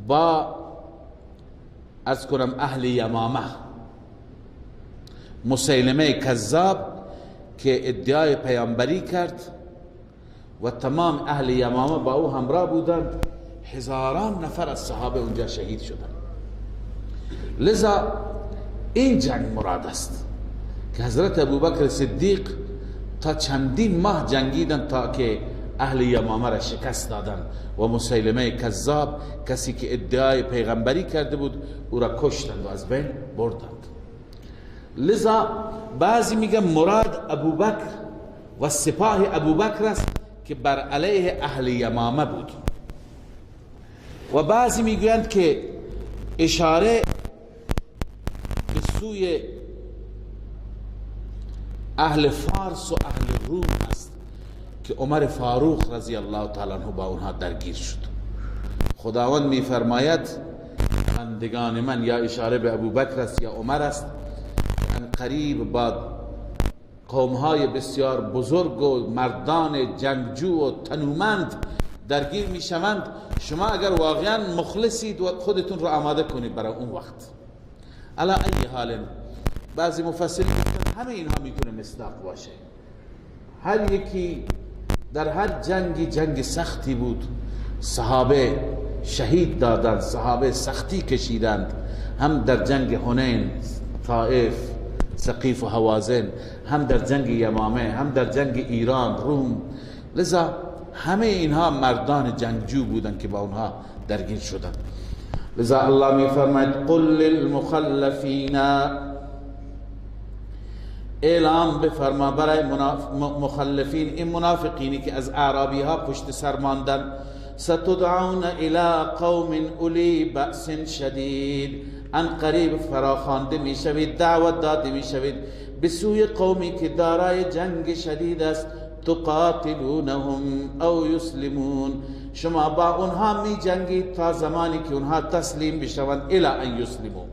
با عرض کنم اهل یمامه، مسیلمه کذاب که ادعای پیامبری کرد و تمام اهل یمامه با او همراه بودند. هزاران نفر از صحابه اونجا شهید شدند. لذا این جنگ مراد است که حضرت ابوبکر صدیق تا چندین ماه جنگیدند تا که اهل یمامه را شکست دادند و مسیلمه کذاب، کسی که ادعای پیغمبری کرده بود، او را کشتند و از بین بردند. لذا بعضی میگن مراد ابوبکر و سپاه ابوبکر است که بر علیه اهل یمامه بود، و بعضی میگویند که اشاره به سوی اهل فارس و اهل روم است که عمر فاروق رضی الله تعالی عنه با اونها درگیر شد. خداوند میفرماید بندگان من، یا اشاره به ابوبکر است یا عمر است، ان قریب با قومهای بسیار بزرگ و مردان جنگجو و تنومند درگیر میشوند. شما اگر واقعا مخلصید و خودتون رو آماده کنید برای اون وقت. علی ای حال، بعضی مفسرین میگن همه اینها میتونه مصداق باشه. هر یکی در هر جنگی جنگ سختی بود، صحابه شهید دادند، صحابه سختی کشیدند، هم در جنگ حنین، طائف، سقیف و هوازن، هم در جنگ یمامه، هم در جنگ ایران روم. لذا همه اینها مردان جنگجو بودن که با اونها درگیر شدن. لذا الله می فرماید قل للمخلفین، اعلام بفرما برای مخلفین، این منافقینی که از اعرابی ها پشت سر ماندن، ستدعون الى قوم اولی بأس شدید، ان قریب فراخوانده می شوید، دعوت داده می شوید به سوی قومی که دارای جنگ شدید است، تقاتلونهم او یسلمون، شما با اونها می جنگید تا زمانی که اونها تسلیم بشوند، الی ان یسلمون.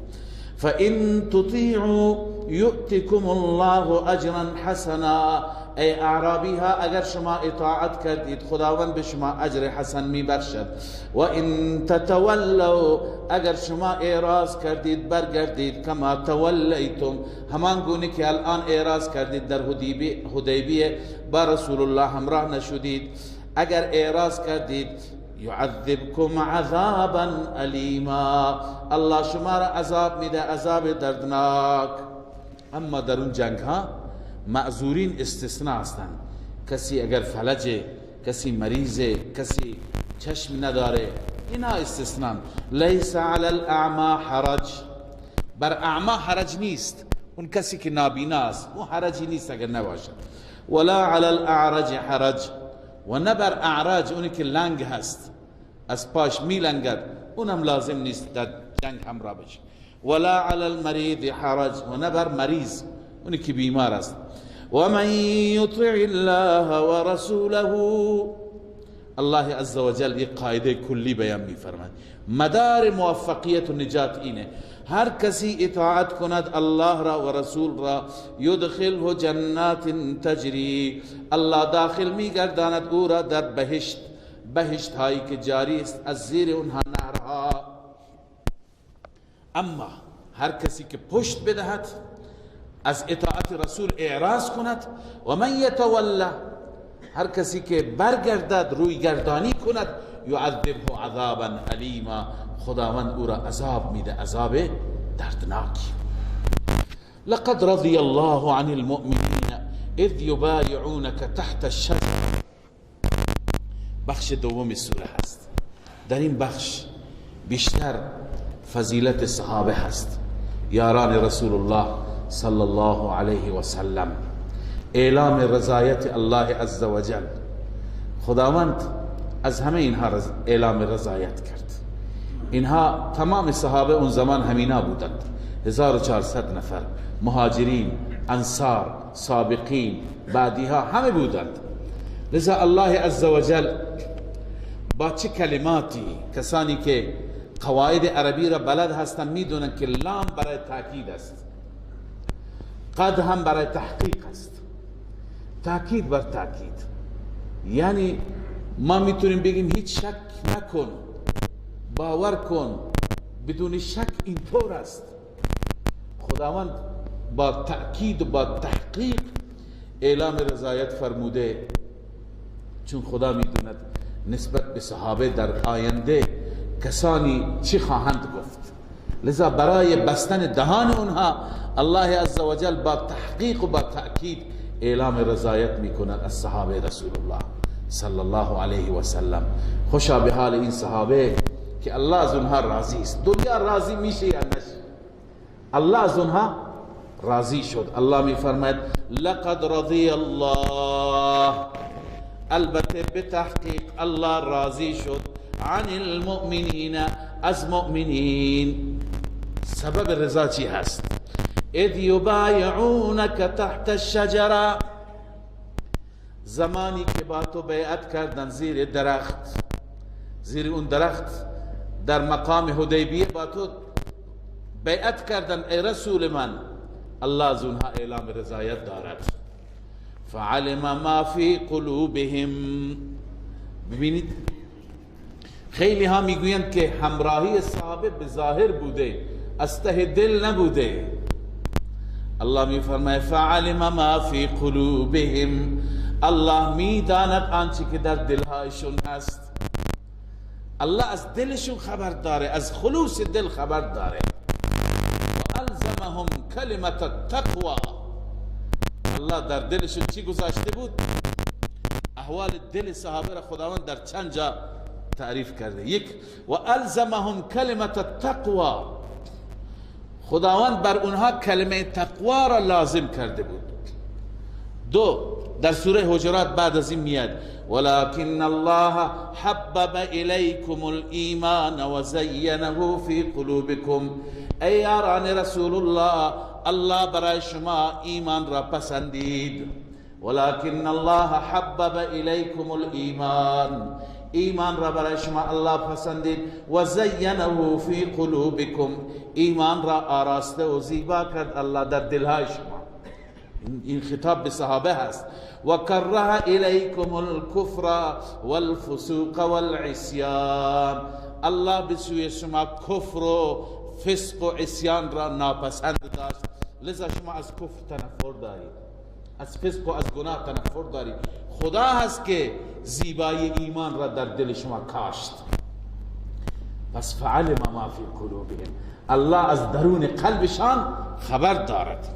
فَإِن تُطِيعُوا يُؤْتِكُمُ اللَّهُ اجرا حسنا، ای اعرابی ها اگر شما اطاعت کردید خداوند به شما اجر حسن می بخشد. و ان تتولوا، اگر شما اعراض کردید برگردید، کما تولیتم، همان گونه که الان اعراض کردید در حدیبیه با رسول الله همراه نشدید، اگر اعراض کردید، یعذبکم عذابا الیما، الله شما را عذاب میده، عذاب دردناک. اما در اون جنگ ها معذورین استثناء هستند. کسی اگر فلجه، کسی مریضه، کسی چشم نداره، اینا استثناء. لیس علی الاعمى حرج، بر اعما حرج نیست، اون کسی که نابینا است اون حرجی نیست اگر نباشه. ولا علی الاعرج حرج، و نه بر اعراج، اونی که لنگ هست از پاش میلنگد، اونم لازم نیست در جنگ همراه بشه. ولا علی المریض حرج، و نه بر مریض، اونی که بیمار است. و من یطع الله و رسوله، الله عز و جل یک قاعده کلی بیان می‌فرماید، مدار موفقیت و نجات اینه، هر کسی اطاعت کند الله را و رسول را، یدخله جنات تجری، الله داخل می‌گرداند او را در بهشت، بهشت هایی که جاری است از زیر اونها نهرها. اما هر کسی که پشت بدهد، از اطاعت رسول اعراض کند، و من یتولا، هر کسی که برگردد روی گردانی کند، یعذبه عذابا الیما، خداوند او را عذاب میده، عذاب دردناک. لقد رضی الله عن المؤمنین اذ یبایعونک تحت الشجره، بخش دوم سوره هست. در این بخش بیشتر فضیلت صحابه هست، یاران رسول الله صلی الله علیه و سلم، اعلام رضایت الله عز و جل. خداوند از همه اینها اعلام رضایت کرد. اینها تمام صحابه اون زمان همینا بودند، 1400 نفر، مهاجرین، انصار، سابقین، بعدیها همه بودند. لذا الله عز و جل با چه کلماتی، کسانی که قواعد عربی را بلد هستند میدونن که لام برای تاکید است، قد هم برای تحقیق است، تاکید بر تاکید. یعنی ما میتونیم بگیم هیچ شک نکن، باور کن، بدون شک اینطور است. خداوند با تأکید و با تحقیق اعلام رضایت فرموده، چون خدا میدوند نسبت به صحابه در آینده کسانی چی خواهند گفت. لذا برای بستن دهان اونها الله عز و جل با تحقیق و با تأکید اعلام رضایت میکند از صحابه رسول الله صلی الله علیه و سلم. خوشا به حال این صحابه که الله از اونها راضی است. دنیا راضی میشه یا نشه؟ الله از اونها راضی شد. الله میفرماید لقد رضی الله، البته به تحقیق الله راضی شد، عن المؤمنین، از مؤمنین. سبب رضا چی هست؟ اذ یبایعونک تحت الشجره، زمانی که با تو بیعت کردن زیر درخت، زیر اون درخت در مقام حدیبیه با تو بیعت کردن ای رسول من، الله از اونها اعلام رضایت دارد. فعلم ما فی قلوبهم، ببینید خیلی ها میگویند که همراهی صحابه به ظاهر بوده، از ته دل نبوده. الله میفرماید فعلم ما فی قلوبهم، الله میداند آنچه که در دلهایشون هست. الله از دلشون خبر داره، از خلوص دل خبر داره. و الزم الزمهم کلمت التقوى. الله در دلشون چی گذاشته بود؟ احوال دل صحابه را خداوند در چند جا تعریف کرده. یک، و الزمهم کلمت التقوى، خداوند بر اونها کلمه تقوا را لازم کرده بود. دو، در سوره حجرات بعد از این میاد ولكن الله حبب الیکم الایمان و زینه فی قلوبکم. ای یاران رسول الله، الله برای شما ایمان را پسندید. ولكن الله حبب الیکم الایمان، ایمان را برای شما الله پسندید. و زینه فی قلوبکم، ایمان را آراسته و زیبا کرد الله در دلهای شما. این خطاب به صحابه هست. و کره الیکم الکفر والفسوق والعصیان، الله به سوی شما کفر و فسق و عصیان را ناپسند داشت، لذا شما از کفر تنفر دارید، از فسق و از گناه تنفر دارید. خدا هست که زیبایی ایمان را در دل شما کاشت. پس فعلم ما فی قلوبهم، الله از درون قلبشان خبر دارد.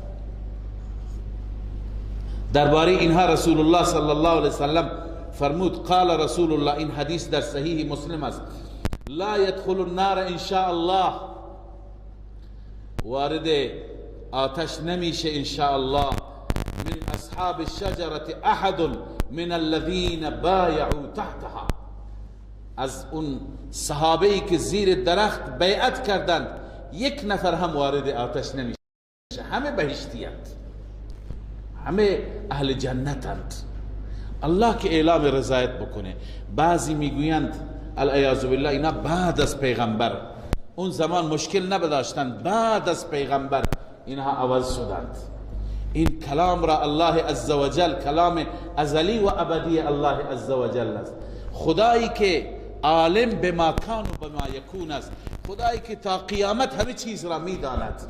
درباره اینها رسول الله صلی الله علیه وسلم فرمود قال رسول الله، این حدیث در صحیح مسلم است، لا يدخل النار ان شاء الله، وارد آتش نمیشه ان شاء الله من اصحاب الشجرة احد من الذين بايعوا تحتها، از اون صحابه ای که زیر درخت بیعت کردند یک نفر هم وارد آتش نمیشه، همه بهشتیند، همه اهل جنتند. الله که اعلام رضایت بکنه. بعضی میگویند العیاذ بالله اینا بعد از پیغمبر، اون زمان مشکل نبداشتند، بعد از پیغمبر اینها عوض شدند. این کلام را الله عزوجل، کلام ازلی و ابدی الله عزوجل است. خدایی که عالم بما کان و بما یکون است، خدایی که تا قیامت همه چیز را میداند،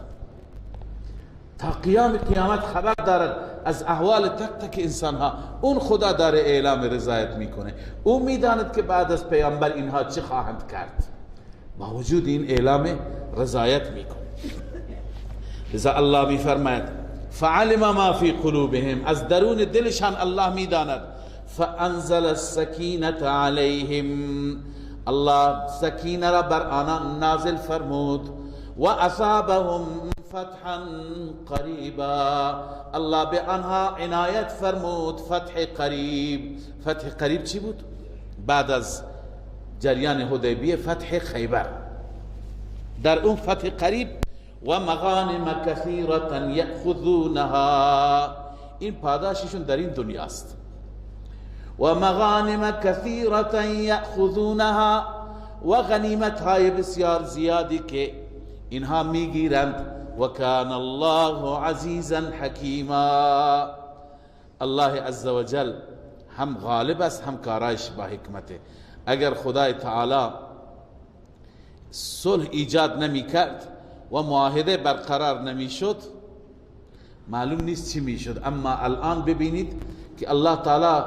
تا قیامت خبر دارد از احوال تک تک انسان ها. اون خدا داره اعلام رضایت میکنه، او میداند که بعد از پیامبر اینها چه خواهند کرد، با وجود این اعلام رضایت میکنه. لذا الله میفرماید فعلم ما فی قلوبهم، از درون دلشان الله میداند. فانزل السکینة علیهم، الله سکینه را بر آنان نازل فرمود. و اصابهم فتحا قریبا، الله به آنها عنایت فرمود فتح قریب. فتح قریب چی بود؟ بعد از جریان حدیبیه فتح خیبر. در اون فتح قریب و مغانم کثیرة یأخذونها، این پاداششون در این دنیاست. و مغانم کثیرة یأخذونها، و غنیمت های بسیار زیادی که اینها میگیرند. و کان الله عزیزا حکیما، الله عزوجل هم غالب است هم کارایش با حکمته. اگر خدای تعالی صلح ایجاد نمی کرد و معاهده برقرار نمی شد، معلوم نیست چی می شد. اما الان ببینید که الله تعالی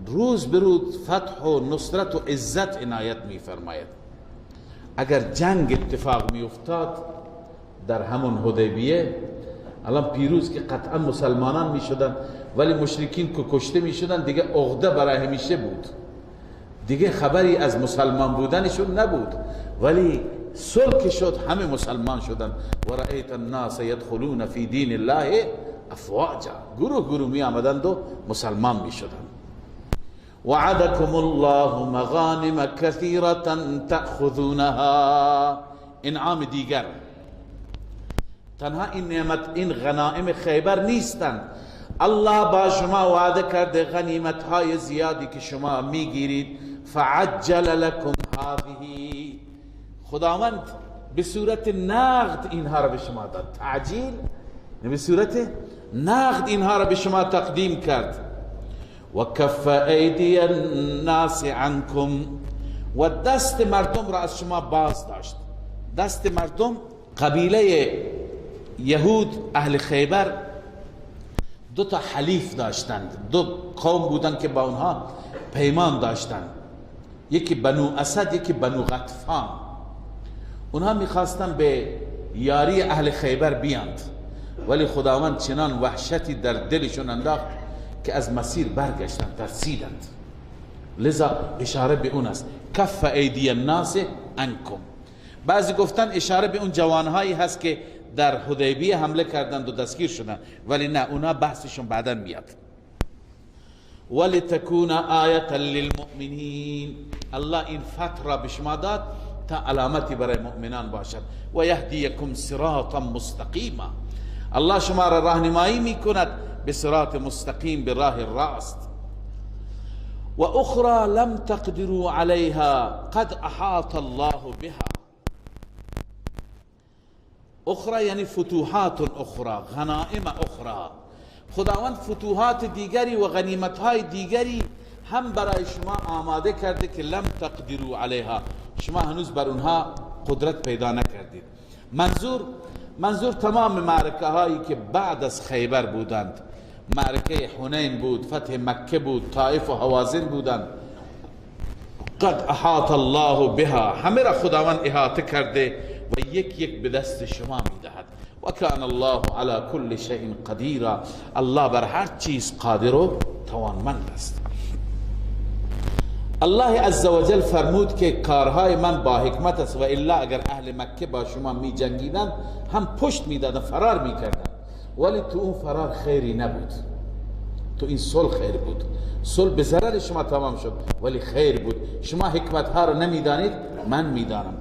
روز به روز فتح و نصرت و عزت عنایت می فرماید. اگر جنگ اتفاق می افتاد در همون حدیبیه، الان پیروز که قطعا مسلمانان می شدن، ولی مشرکین که کشته می شدن دیگه عقده برای همیشه بود، دیگه خبری از مسلمان بودنشون نبود. ولی صلح که شد همه مسلمان شدن. و رأیت الناس يدخلون فی دین الله افواجا، گروه گروه می آمدند و مسلمان می شدن. وعدكم الله مغانم كثيرة تأخذونها، انعام دیگر. تنها این نعمت، این غنائم خیبر نیستند، الله با شما وعده کرده غنیمت های زیادی که شما میگیرید. فعجل لكم هذه، خداوند به صورت نقد اینها را به شما داد. تعجیل به صورت نقد اینها را به شما تقدیم کرد. و کف ایدی الناس عنکم، و دست مردم را از شما باز داشت. دست مردم، قبیله یهود اهل خیبر دو تا حلیف داشتند، دو قوم بودند که با اونها پیمان داشتند، یکی بنو اسد یکی بنو غطفان. اونها میخواستن به یاری اهل خیبر بیاند، ولی خداوند چنان وحشتی در دلشون انداخت که از مسیر برگشتند، ترسیدند. لذا اشاره به اون است کف ایدی الناس عنکم. بعضی گفتن اشاره به اون جوانهایی هست که در حدیبیه حمله کردند و دستگیر شدند، ولی نه، اونا بحثشون بعدا میاد. ولتکون آیه للمؤمنین، الله این فتح را به شما داد تا علامتی برای مؤمنان باشد. و یهدیکم صراطا مستقیما، الله شما را راهنمایی میکند به صراط مستقیم، به راه راست. و اخرى لم تقدروا عليها قد احاط الله بها. اخرى یعنی فتوحات اخرى، غنائم اخرى. خداوند فتوحات دیگری و غنیمت‌های دیگری هم برای شما آماده کرده که لم تقدروا علیها، شما هنوز بر اونها قدرت پیدا نکردید. منظور تمام معرکه هایی که بعد از خیبر بودند، معرکه حنین بود، فتح مکه بود، طائف و حوازن بودند. قد احاط الله بها، همه را خداوند احاطه کرده و یک یک به دست شما میدهد. و کان الله علی کل شیء قدیر، الله بر هر چیز قادر و توانمند است. الله عزوجل فرمود که کارهای من با حکمت است، و الا اگر اهل مکه با شما می جنگیدن هم پشت می دادن، فرار می کردن، ولی تو اون فرار خیری نبود، تو این صلح خیر بود. صلح به ضرر شما تمام شد ولی خیر بود. شما حکمت ها رو نمی دانید، من می دانم.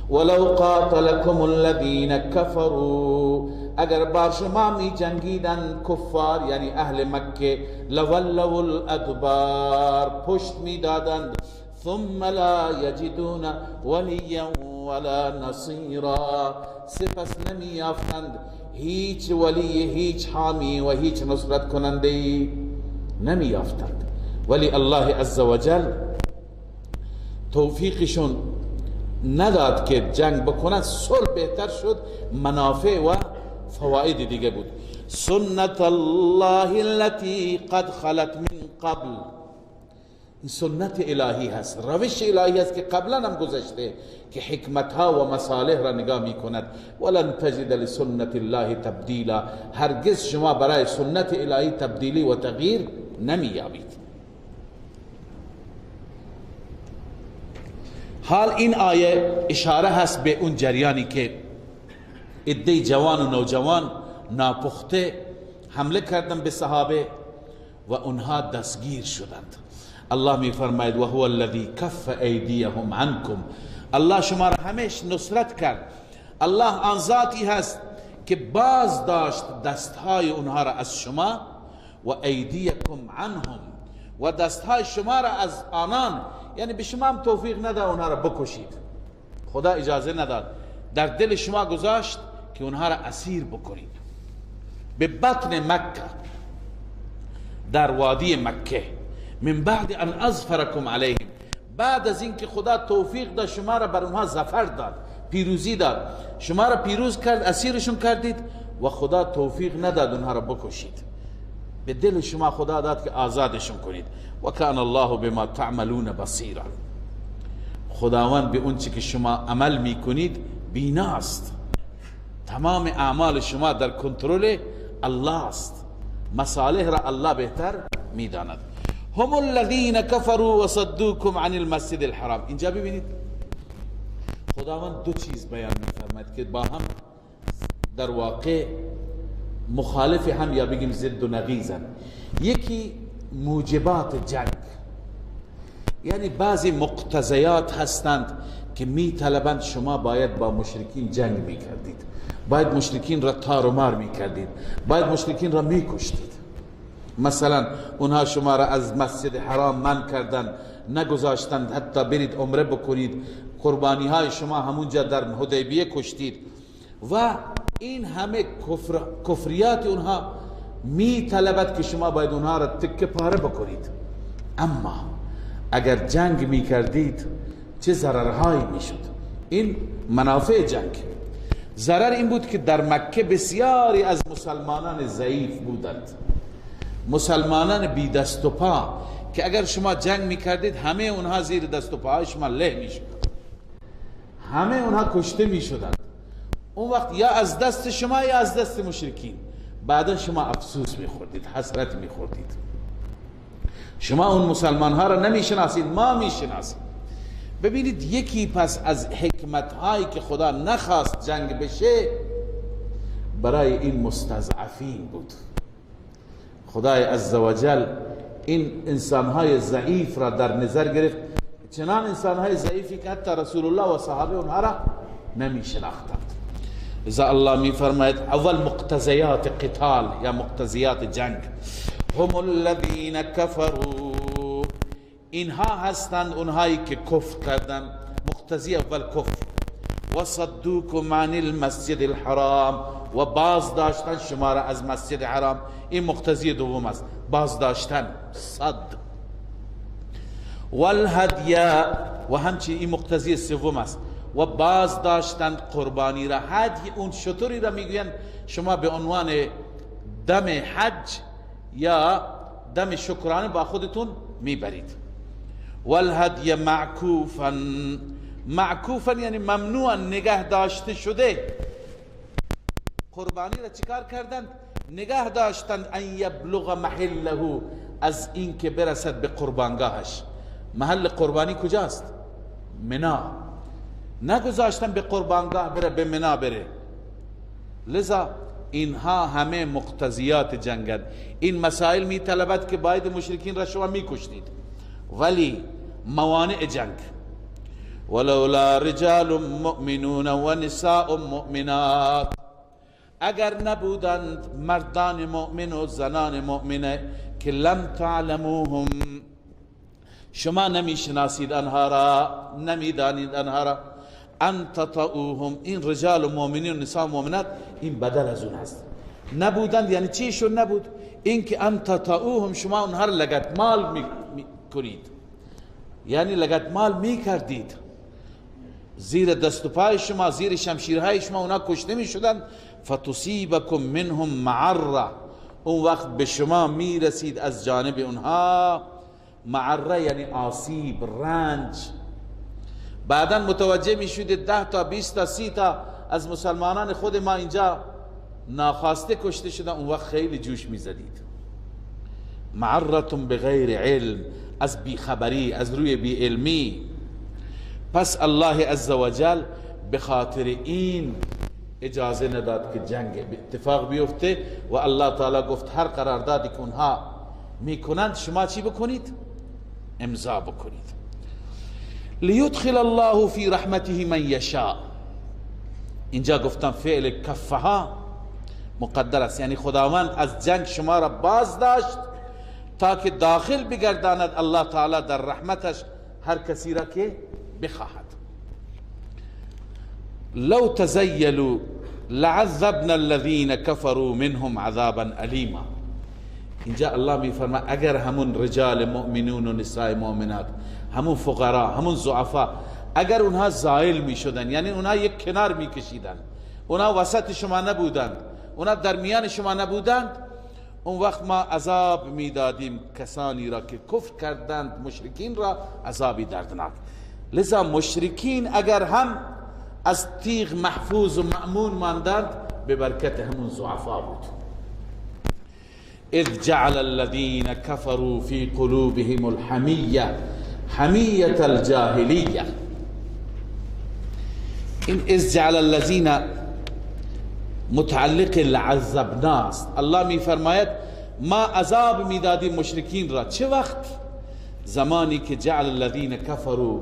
ولو قاتلكم الذين كفروا، اگر با شما می جنگیدن کفار یعنی اهل مکه، لولوا الادبار، پشت می دادند، ثم لا یجدون ولیا ولا نصیرا، سپس نمی یافتند هیچ ولی، هیچ حامی و هیچ نصرت کننده نمی یافتند. ولی الله عزوجل توفیقشون نداد که جنگ بکنند، صلح بهتر شد، منافع و فواید دیگه بود. سنت الله التي قد خلت من قبل، این سنت الهی هست، روش الهی هست که قبلا هم گذشته که حکمت ها و مصالح را نگاه می کند. ولن تجد لسنت الله تبدیلا، هرگز شما برای سنت الهی تبدیلی و تغییر نمی یابید. حال این آیه اشاره هست به اون جریانی که عده جوان و نوجوان ناپخته حمله کردن به صحابه و اونها دستگیر شدند. الله می فرماید و هو الذی کف ایدیهم عنکم، الله شما را همیشه نصرت کرد. الله آن ذاتی هست که باز داشت دستهای اونها را از شما، و ایدیکم عنهم، و دستهای شما را از آنان، یعنی به شما هم توفیق نداد اونها را بکشید، خدا اجازه نداد، در دل شما گذاشت که اونها را اسیر بکنید. به بطن مکه، در وادی مکه، من بعد ان اظفرکم علیهم، بعد از اینکه خدا توفیق داد شما را بر اونها ظفر داد، پیروزی داد، شما را پیروز کرد، اسیرشون کردید و خدا توفیق نداد اونها را بکشید، به دل شما خدا داد که آزادشون کنید. و کان الله بما تعملون بصیرا، خداوند به اون چی که شما عمل میکنید بیناست، تمام اعمال شما در کنترل الله است، مصالح را الله بهتر میداند. هم الذين كفروا وصدوكم عن المسجد الحرام، اینجا ببینید خداوند دو چیز بیان میفرماید که با هم در واقع مخالف هم یا بگیم ضد و نقیضن. یکی موجبات جنگ، یعنی بعضی مقتضیات هستند که می طلبند شما باید با مشرکین جنگ می کردید، باید مشرکین را تار و مار می کردید، باید مشرکین را می کشتید. مثلا اونها شما را از مسجد حرام منع کردند، نگذاشتند حتی برید عمره بکنید، قربانی های شما همونجا در حدیبیه کشتید، و این همه کفریات اونها می طلبد که شما باید اونها را تکه پاره بکنید. اما اگر جنگ می کردید چه ضررهایی می شد؟ این منافع جنگ. ضرر این بود که در مکه بسیاری از مسلمانان ضعیف بودند، مسلمانان بی دست و پا، که اگر شما جنگ می کردید همه اونها زیر دست و پاهای شما له می شد، همه اونها کشته می شدند. اون وقت یا از دست شما یا از دست مشرکین. بعدا شما افسوس میخوردید، حسرت میخوردید. شما اون مسلمان ها را نمیشناسید، ما میشناسیم. ببینید یکی پس از حکمت هایی که خدا نخواست جنگ بشه برای این مستضعفین بود. خدای عزوجل این انسانهای ضعیف را در نظر گرفت، چنان انسانهای ضعیفی که حتی رسول الله و صحابه اونها را نمی شناختند. لذا الله می فرماید اول مقتضیات قتال یا مقتضیات جنگ، هم الذین کفروا، اینها هستند اونهایی که کفر کردند. مقتضی اول کفر، و صدوکم عن المسجد الحرام، و باز داشتن شما را از مسجد حرام. این مقتضی دوم است، باز داشتن، صد. والهدی، و همچنین این مقتضی سوم است، و باز داشتن قربانی را. هدی اون شطوری را میگویند شما به عنوان دم حج یا دم شکرانه با خودتون میبرید. والهدی معکوفا، معکوفا یعنی ممنوعا، نگه داشته شده. قربانی را چیکار کردند؟ نگه داشتند. ان یبلغ محله، از این که برسد به قربانگاهش. محل قربانی کجاست؟ منا. نگذاشتن به قربانگاه بره، به منا بره. لذا اینها همه مقتضیات جنگند. این مسائل می طلبد که باید مشرکین را شما می کشتید. ولی موانع جنگ، ولولا رجال مؤمنون و نساء مؤمنات، اگر نبودند مردان مؤمن و زنان مؤمنه که لم تعلموهم، شما نمیشناسید آنها را، نمیدانید آنها را، ان تطؤوهم، این رجال و مؤمنین و نساء مؤمنات این بدل از اون هست. نبودند یعنی چیشون نبود؟ این که ان تطؤوهم، شما اونها را لگدمال میکنید، یعنی لگدمال میکردید، زیر دست و پای شما، زیر شمشیرهای شما اونها کشته میشدند. فتصیبکم منهم معره، اون وقت به شما میرسید از جانب اونها معره یعنی آسیب، رنج. بعدا متوجه میشدید 10 تا 20 تا 30 تا از مسلمانان خود ما اینجا ناخواسته کشته شدن، اون وقت خیلی جوش میزدید. معرتون بغیر علم، از بیخبری، از روی بی علمی. پس الله عزوجل به خاطر این اجازه نداد که جنگ به اتفاق بیفته و الله تعالی گفت هر قراردادی که اونها میکنند شما چی بکنید؟ امضا بکنید. لیدخل الله فی رحمته من یشاء، اینجا گفتم فعل کفها مقدر است، یعنی خداوند از جنگ شما را باز داشت تا که داخل بگرداند الله تعالی در رحمتش هر کسی را که بخواهد. لو تزیلوا لعذبنا الذين كفروا منهم عذابا الیما. اینجا الله میفرماید اگر همون رجال مؤمنون و نساء مؤمنات، همون فقرا، همون ضعفا، اگر اونها زائل میشدن، یعنی اونها یک کنار میکشیدن، اونها وسط شما نبودند، اونها در میان شما نبودند، اون وقت ما عذاب میدادیم کسانی را که کفر کردند، مشرکین را عذابی دردناک. لذا مشرکین اگر هم از تیغ محفوظ و مأمون ماندند به برکت همون ضعفا بود. اذ جعل الذين كفروا في قلوبهم الحمیه، حمیه الجاهلیه. این اذ جعل الذين متعلق لعذبنا است. الله می فرماید ما عذاب می دادیم مشرکین را. چه وقت؟ زمانی که جعل الذين كفروا،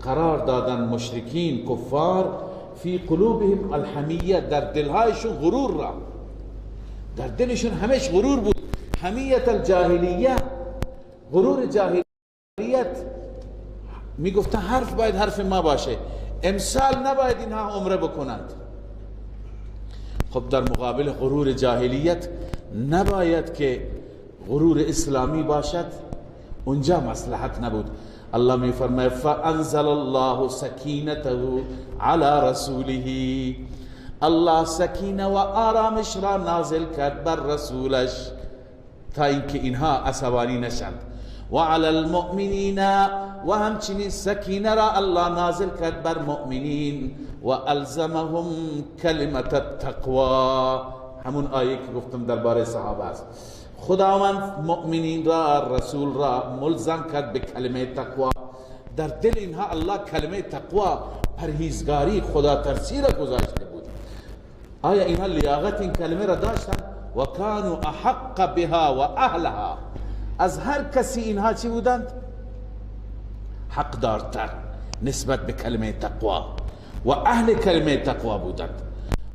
قرار دادن مشرکین کفار، فی قلوبهم الحمیه، در دلهایشون غرور را، در دلشون همش غرور بود. حمیت الجاهلیه، غرور جاهلیت. می گفتن حرف باید حرف ما باشه، امسال نباید اینها عمره بکنند. خب در مقابل غرور جاهلیت نباید که غرور اسلامی باشد، اونجا مصلحت نبود. الله می فرماید فانزل الله سکینته علی رسوله، الله سکینه و آرامش را نازل کرد بر رسولش تا اینکه اینها عصبانی نشند. و علی المؤمنین، و همچنین سکینه را الله نازل کرد بر مؤمنین و الزمهم کلمت التقوا. همون آیه که گفتم درباره صحابه است. خداوند مؤمنین را، رسول را ملزم کرد به کلمه تقوا. در دل اینها الله کلمه تقوا، پرهیزگاری، خدا ترسی را گذاشته بود. آیا اینها لیاقت این کلمه را داشتن؟ و کانوا احق بها و اهلها. از هر کسی اینها چی بودند؟ حقدارتر نسبت به کلمه تقوا و اهل کلمه تقوا بودند.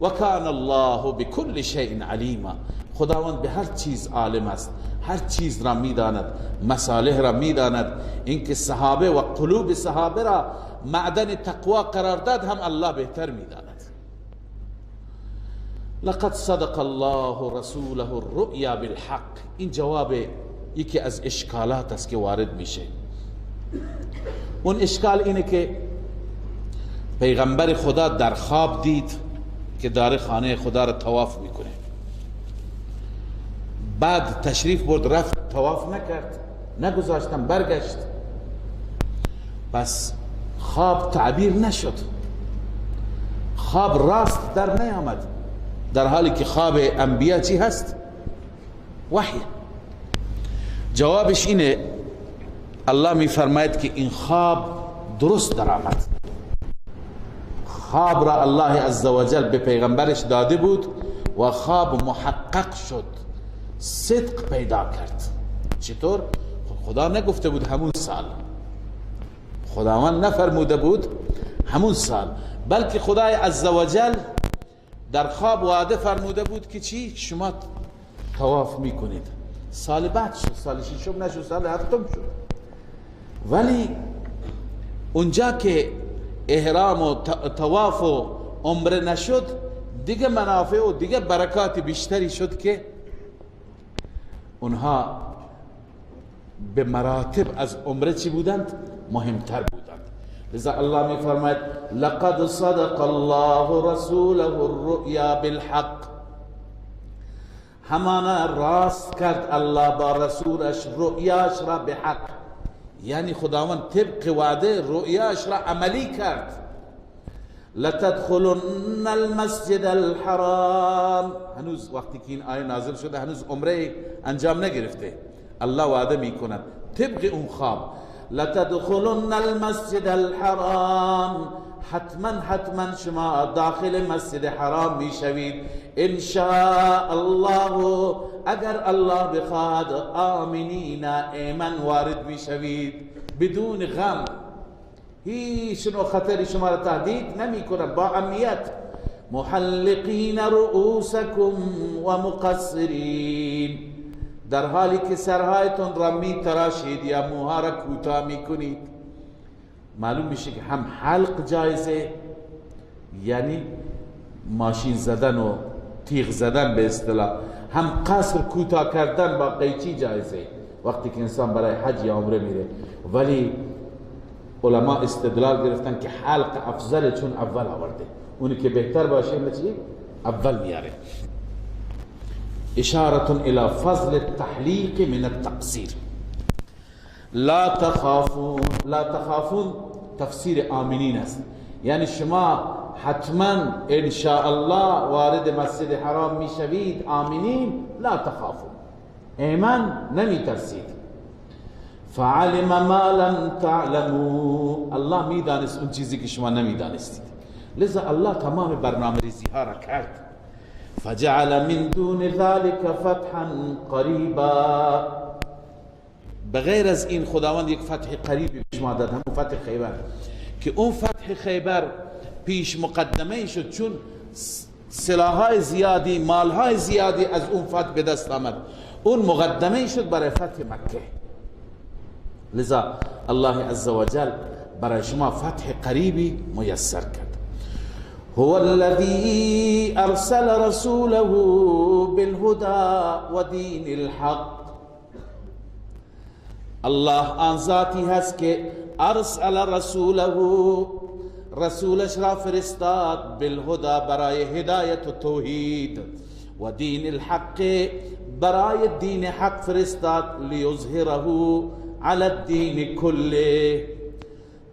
و کان الله بكل شیء علیما. خداوند به هر چیز عالم است، هر چیز را میداند، مصالح را میداند. اینکه صحابه و قلوب صحابه را معدن تقوا قرار داد هم الله بهتر میداند. لقد صدق الله رسوله الرؤیا بالحق. این جواب یکی از اشکالات است که وارد میشه. اون اشکال اینه که پیغمبر خدا در خواب دید که داره خانه خدا را طواف میکنه، بعد تشریف برد رفت طواف نکرد، نگذاشتم برگشت. پس خواب تعبیر نشد، خواب راست در نیامد، در حالی که خواب انبیا چی هست؟ وحی. جوابش اینه، الله می فرماید که این خواب درست در آمد. خواب را الله عزوجل به پیغمبرش داده بود و خواب محقق شد، صدق پیدا کرد. چطور؟ خدا نگفته بود همون سال، خداوند نفرموده بود همون سال، بلکه خدای عزوجل در خواب وعده فرموده بود که چی؟ شما طواف میکنید. سال بعد شد، سال ششم نشد، سال هفتم شد. ولی اونجا که احرام و طواف و عمره نشد، دیگه منافع و دیگه برکات بیشتری شد که اونها به مراتب از عمره چی بودند؟ مهمتر بودند. لذا الله می فرماید لقد صدق الله رسوله الرؤیا بالحق. همانا راست کرد الله با رسولش رؤیاش را به حق، یعنی خداوند طبق وعده رؤیاش را عملی کرد. لتدخلن المسجد الحرام. هنوز وقتی که این آیه نازل شده هنوز عمره انجام نگرفته، الله وعده میکند طبق اون خواب لتدخلن المسجد الحرام، حتما شما داخل مسجد حرام میشوید. ان شاء الله، اگر الله بخواد، آمنین ایمن وارد میشوید، بدون غم، هیچ نوع خطری شما را تهدید نمی کنند، با امنیت. محلقین رؤوسکم و مقصرین، در حالی که سرهایتون را می تراشید یا موها را کوتاه می کنید. معلوم میشه که هم حلق جایزه، یعنی ماشین زدن و تیغ زدن به اصطلاح، هم قصر کوتاه کردن با قیچی جایزه وقتی که انسان برای حج یا عمره میره. ولی علما استدلال گرفتن که حلق افضل، چون اول آورده، اونی که بهتر باشه چی؟ اول میاره. اشارة الى فضل التحلیق من التقصیر. لا تخافون تفسیر آمنین است، یعنی شما حتما ان شاء الله وارد مسجد حرام میشوید، آمنین، لا تخافون، ایمن نمی ترسید. فعلم ما لم تعلموا، الله میدانست اون چیزی که شما نمیدانستید، لذا الله تمام برنامه ریزی ها را کرد. فجعل من دون ذلك فتحا قریبا، بغیر از این خداوند یک فتح قریبی به شما داد، همون فتح خیبر، که اون فتح خیبر پیش مقدمه شد، چون سلاح‌های زیادی، مال‌های زیادی از اون فتح به دست آمد، اون مقدمه شد برای فتح مکه. لذا الله عزوجل برای شما فتح قریبی میسر کرد. هو الذي ارسل رسوله بالهدى ودين الحق، الله آن ذاتی هست که ارسل رسوله، رسولش را فرستاد، بالهدى برای هدایت و توحید، و دین الحق برای دین حق فرستاد، لیظهره علی الدین کله،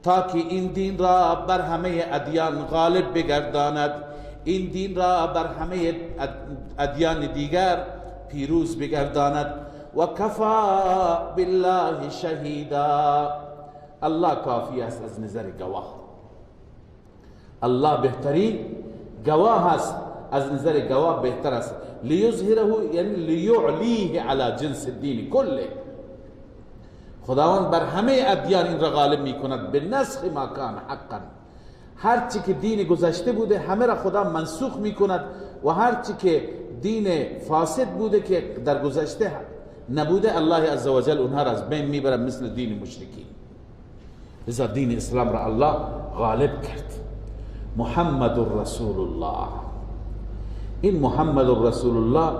تا که این دین را بر همه ادیان غالب بگرداند، این دین را بر همه ادیان دیگر پیروز بگرداند. و کفا بالله شهیدا، الله کافی است از نظر گواه. الله بهترین گواه است، از نظر گواه بهتر است. لیظهره یعنی لیعلیه علی جنس الدین کله، خداوند بر همه ادیان این را غالب می کند. به نسخ ما کان حقا، هرچی که دین گذشته بوده همه را خدا منسوخ می کند و هرچی که دین فاسد بوده که در گذشته نبوده الله عزوجل اونها را از بین میبرد، مثل دین مشرکین. لذا دین اسلام را الله غالب کرد. محمد رسول الله، این محمد رسول الله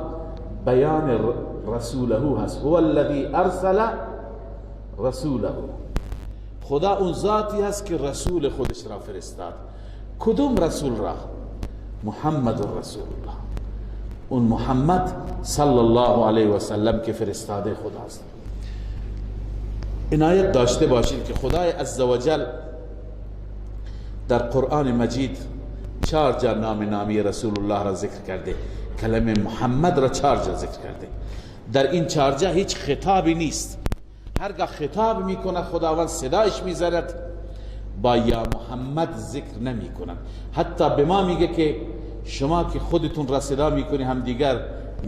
بیان رسوله هست. هو الذی ارسل رسوله، خدا اون ذاتی هست که رسول خودش را فرستاد. کدوم رسول را؟ محمد رسول الله، اون محمد صلی الله علیه و سلم که فرستاده خداست. عنایت داشته باشید که خدای عزوجل در قرآن مجید 4 جا نامی رسول الله را ذکر کرده، کلمه محمد را 4 جا ذکر کرده. در این 4 جا هیچ خطابی نیست. هرگاه خطاب میکنه خداوند صدایش میزند، با یا محمد ذکر نمی کنند. حتی به ما میگه که شما که خودتون را صدا میکنی هم دیگر،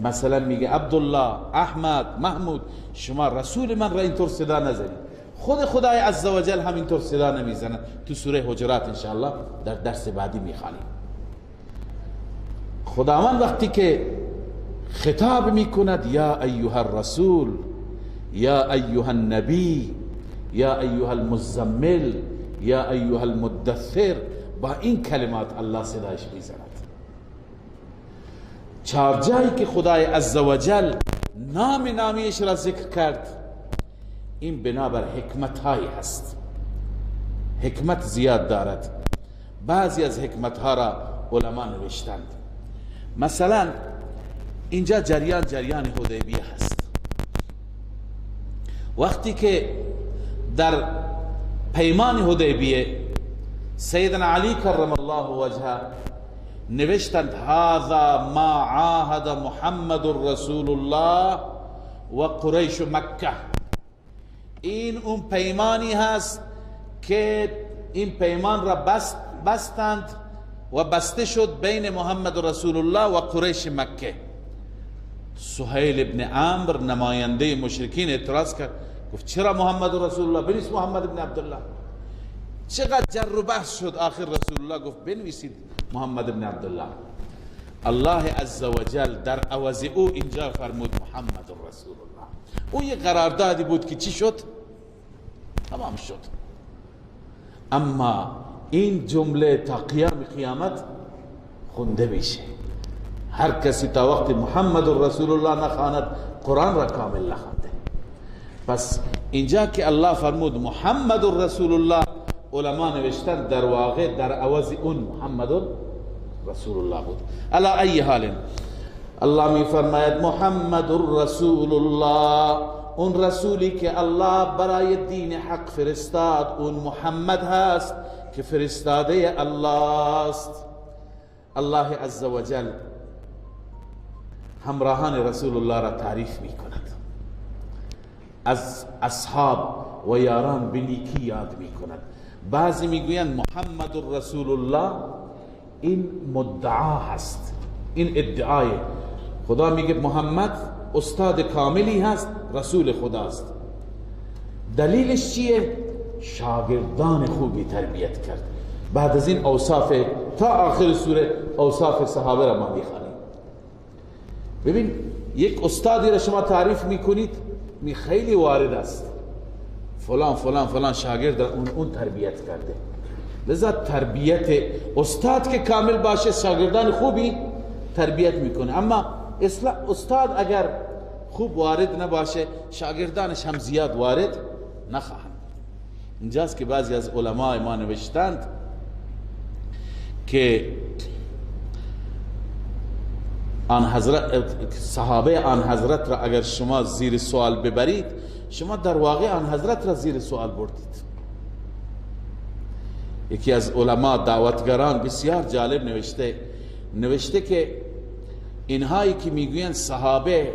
مثلا میگه عبدالله، احمد، محمود، شما رسول من را اینطور صدا نزنید. خود خدای عزوجل هم اینطور صدا نمیزنه. تو سوره حجرات انشاءالله در درس بعدی میخوانیم. خداوند وقتی که خطاب میکند یا ایها الرسول، یا ایها النبی، یا ایها المزمل، یا ایها المدثر، با این کلمات الله صدایش میزند. 4 جایی که خدای عزوجل نامیش را ذکر کرد، این بنابر حکمت هایی هست. حکمت زیاد دارد. بعضی از حکمت ها را علما نوشتند. مثلا اینجا جریان حدیبیه هست. وقتی که در پیمان حدیبیه سیدنا علی کرم الله وجهه نوشتند هذا ما عاهد محمد رسول الله و قریش مکه، این اون پیمانی هست که این پیمان را بستند و بسته شد بین محمد رسول الله و قریش مکه. سهیل ابن عمرو نماینده مشرکین اعتراض کرد، گفت چرا محمد رسول الله بنویس محمد ابن عبدالله؟ چقدر جر و بحث شد، آخر رسول الله گفت بنویسید محمد ابن عبدالله. الله عزوجل در عوض او اینجا فرمود محمد رسول الله. اون یه قراردادی بود که چی شد؟ تمام شد. اما این جمله تا قیامت خونده میشه. هر کسی تا وقت محمد رسول الله نخواند قرآن را کامل نخوانده. پس اینجا که الله فرمود محمد رسول الله، علما نوشتن در واقع در عوض اون محمد رسول الله بود. علی ای حال الله می فرماید محمد رسول الله، اون رسولی که الله برای دین حق فرستاد اون محمد هست که فرستاده الله است. الله عزوجل همراهان رسول الله را تعریف می کند، از اصحاب و یاران به نیکی یاد می کند. بعضی می گویند محمد رسول الله این مدعا هست، این ادعای. خدا میگه محمد استاد کاملی هست، رسول خداست. دلیلش چیه؟ شاگردان خوبی تربیت کرد. بعد از این اوصاف تا آخر سوره اوصاف صحابه را ما میخوانیم. ببین یک استادی را شما تعریف میکنید، می خیلی وارد است، فلان فلان فلان شاگرد اون تربیت کرده. لذا تربیت استاد که کامل باشه شاگردان خوبی تربیت میکنه. اما استاد اگر خوب وارد نباشه شاگردانش هم زیاد وارد نخواهند. اینجاست که بعضی از علماء ما نوشتند که آن حضرت، صحابه آن حضرت را اگر شما زیر سوال ببرید، شما در واقع آن حضرت را زیر سوال بردید. یکی از علما دعوتگران بسیار جالب نوشته که اینهایی که میگوین صحابه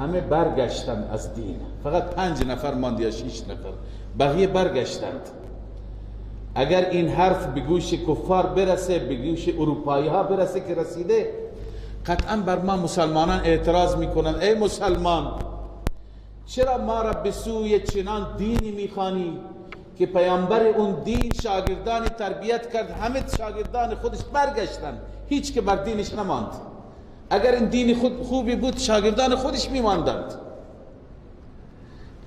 همه برگشتند از دین، فقط 5 نفر ماند یا 6 نفر، بقیه برگشتند. اگر این حرف به گوش کفار برسه، به گوش اروپایی ها برسه که رسیده، قطعا بر ما مسلمانان اعتراض میکنن ای مسلمان چرا ما را به سوی چنان دینی میخوانی که پیامبر اون دین شاگردانی تربیت کرد، همه شاگردان خودش برگشتن، هیچ که بر دینش نماند. اگر این دین خوبی بود شاگردان خودش میماندند.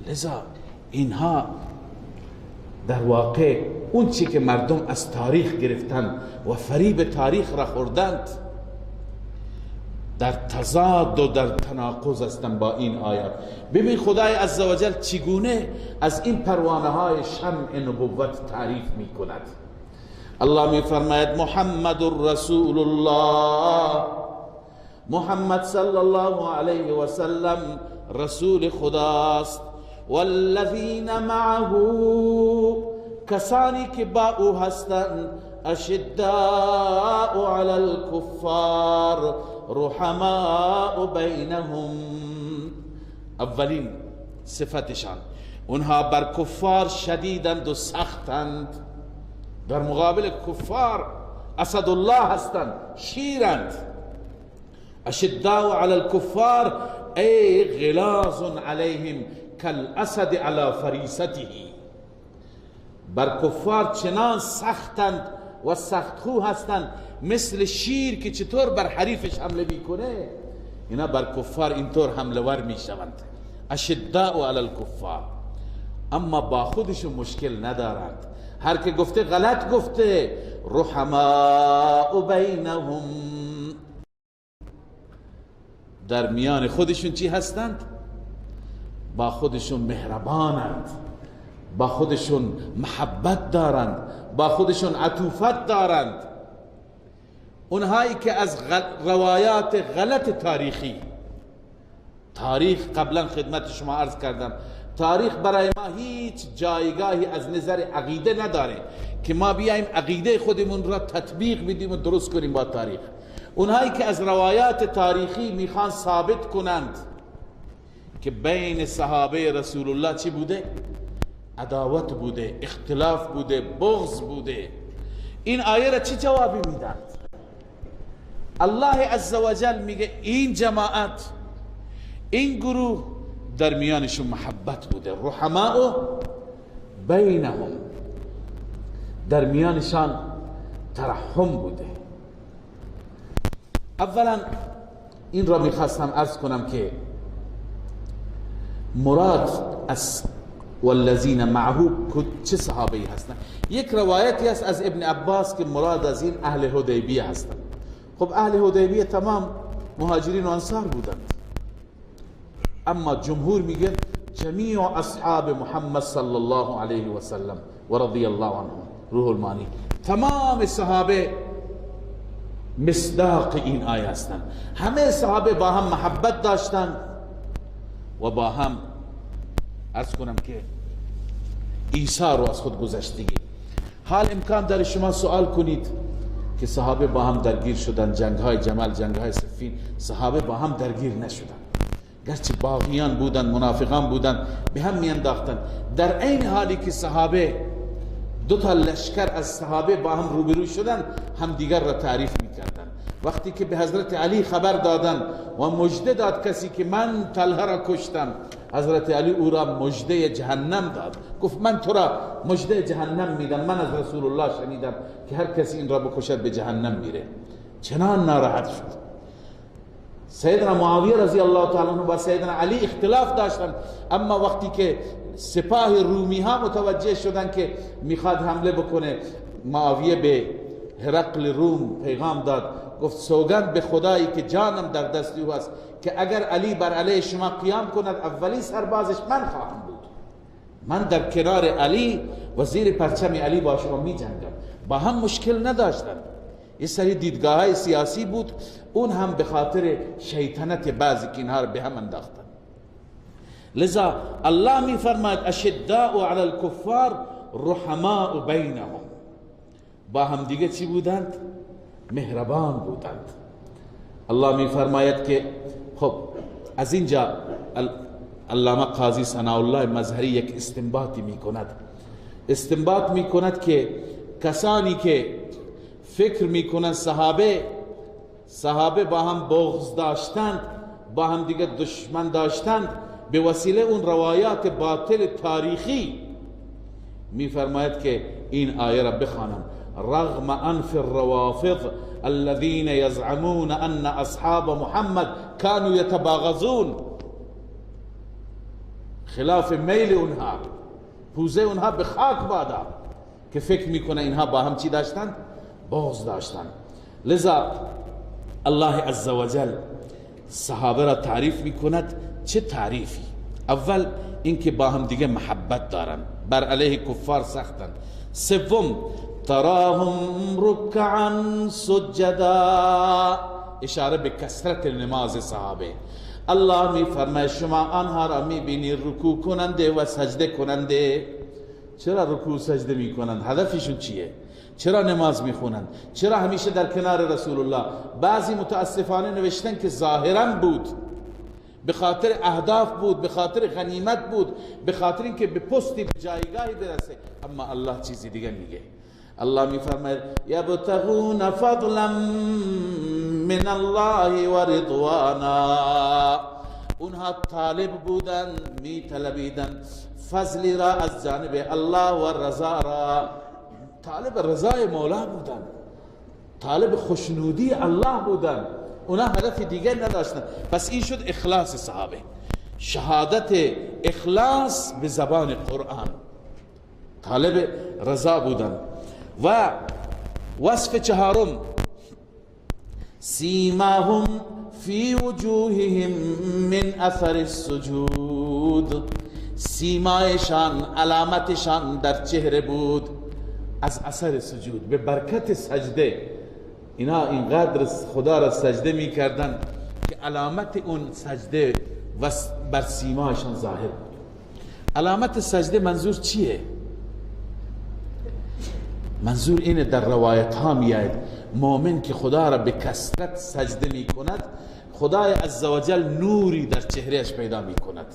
لذا اینها در واقع اون چی که مردم از تاریخ گرفتن و فریب تاریخ را خوردند در تضاد و در تناقض هستند با این آیات. ببین خدای عزوجل چگونه از این پروانه های شمع نبوت تعریف می کند. الله می فرماید محمد رسول الله، محمد صلی الله علیه و سلم رسول خداست. والذین معه، کسانی که با او هستند، اشداء علی الکفار رحماء بینهم، اولین صفتشان اونها بر کفار شدیدند و سختند. در مقابل کفار اسدالله هستند، شیرند. اشداء علی الکفار ای غلاظ علیهم کالاسد علی فریسته، بر کفار چنان سختند و سختخو هستند مثل شیر که چطور بر حریفش حمله میکنه، اینا بر کفار اینطور حمله ور میشوند. اشداء علی الکفار، اما با خودشون مشکل ندارند. هر که گفته غلط گفته. رحماء بینهم، در میان خودشون چی هستند؟ با خودشون مهربانند، با خودشون محبت دارند، با خودشون عطوفت دارند. اونهایی که از روایات غلط تاریخی، تاریخ قبلا خدمت شما عرض کردم، تاریخ برای ما هیچ جایگاهی از نظر عقیده نداره که ما بیایم عقیده خودمون را تطبیق بدیم و درست کنیم با تاریخ. اونهایی که از روایات تاریخی میخوان ثابت کنند که بین صحابه رسول الله چی بوده؟ عداوت بوده، اختلاف بوده، بغض بوده، این آیه را چی جوابی میدن؟ الله عزوجل میگه این جماعت، این گروه در میانشون محبت بوده. رحماء بینهم، در میانشان ترحم بوده. اولا این را میخواستم عرض کنم که مراد از والذین معه چه صحابه‌ای هستند. یک روایتی است از ابن عباس که مراد از این اهل حدیبیه هستند. خب اهل حدیبیه تمام مهاجرین و انصار بودند، اما جمهور میگه جمیع اصحاب محمد صلی الله علیه و سلم و رضی الله عنهم. روح المانی، تمام صحابه مصداق این آیه هستند. همه صحابه با هم محبت داشتند و با هم عرض کنم که ایثار و از خود گذشتگی. حال امکان داره شما سوال کنید که صحابه با هم درگیر شدن، جنگ های جمل، جنگ های صفین، صحابه با هم درگیر نشدن، گرچه باغیان بودن، منافقان بودن، به هم میانداختن. در این حالی که صحابه دو تا لشکر از صحابه با هم روبرو شدن، هم دیگر را تعریف میکردن. وقتی که به حضرت علی خبر دادن و مژده داد کسی که من طلحه را کشتم، حضرت علی او را مژده جهنم داد، گفت من تو را مژده جهنم میدم، من از رسول الله شنیدم که هر کسی این را بکشد به جهنم میره. چنان ناراحت شد. سیدنا معاویه رضی الله تعالی عنه با سیدنا علی اختلاف داشتن، اما وقتی که سپاه رومی ها متوجه شدن که میخواد حمله بکنه، معاویه به هرقل روم پیغام داد، گفت سوگند به خدایی که جانم در دست او است که اگر علی بر علیه شما قیام کند اولی سربازش من خواهم بود. من در کنار علی و زیر پرچم علی با شما می جنگم. با هم مشکل نداشتن، یه سری دیدگاه های سیاسی بود، اون هم به خاطر شیطنت بعضی که اینها رو به هم انداختن. لذا الله می فرماید اشداء علی الکفار رحماء بینهم. با هم دیگه چی بودند؟ مهربان بودند. الله می فرماید که خب از اینجا علامه قاضی ثناءالله مظهری یک استنباطی می کند. استنباط می کند که کسانی که فکر می کنند صحابه با هم بغض داشتند، با هم دیگه دشمن داشتند، به وسیله اون روایات باطل تاریخی می فرماید که این آیه را بخوانم: رغم انف الروافض الذين يزعمون ان اصحاب محمد كانوا يتباغضون، خلاف میل اونها، پوزه اونها به خاک بادا که فکر میکنه اینها با هم چی داشتند؟ بغض داشتند. لذا الله عزوجل صحابه را تعریف میکند. چه تعریفی؟ اول اینکه با هم دیگه محبت دارن، بر علیه کفار سختن. سوم تراهم رکعا سجدا، اشاره به کثرت نماز صحابه. الله می فرماید شما آنها را می بینی رکوع کننده و سجده کننده. چرا رکوع سجده می کنند؟ هدفشون چیه؟ چرا نماز می خونند؟ چرا همیشه در کنار رسول الله؟ بعضی متاسفانه نوشتن که ظاهرا بود، به خاطر اهداف بود، به خاطر غنیمت بود، به خاطر اینکه به پستی به جایگاهی برسه. اما الله چیزی دیگه میگه. الله میفرماید یبتغون فضلا من الله و رضوانا، اونها طالب بودن، میطلبیدن فضلی را از جانب الله و رضا را، طالب رضای مولا بودن، طالب خوشنودی الله بودن، اونا هدف دیگر نداشتن. پس این شد اخلاص صحابه، شهادت اخلاص به زبان قرآن، طالب رضا بودن. و وصف چهارم سیماهم فی وجوههم من اثر السجود، سیمایشان، علامتشان در چهره بود از اثر سجود، به برکت سجده. اینا اینقدر خدا را سجده می کردن که علامت اون سجده بر سیمایشان ظاهر بود. علامت سجده منظور چیه؟ منظور اینه، در روایت ها می آید مؤمن که خدا را به کثرت سجده می کند، خدای عزوجل نوری در چهرهش پیدا می کند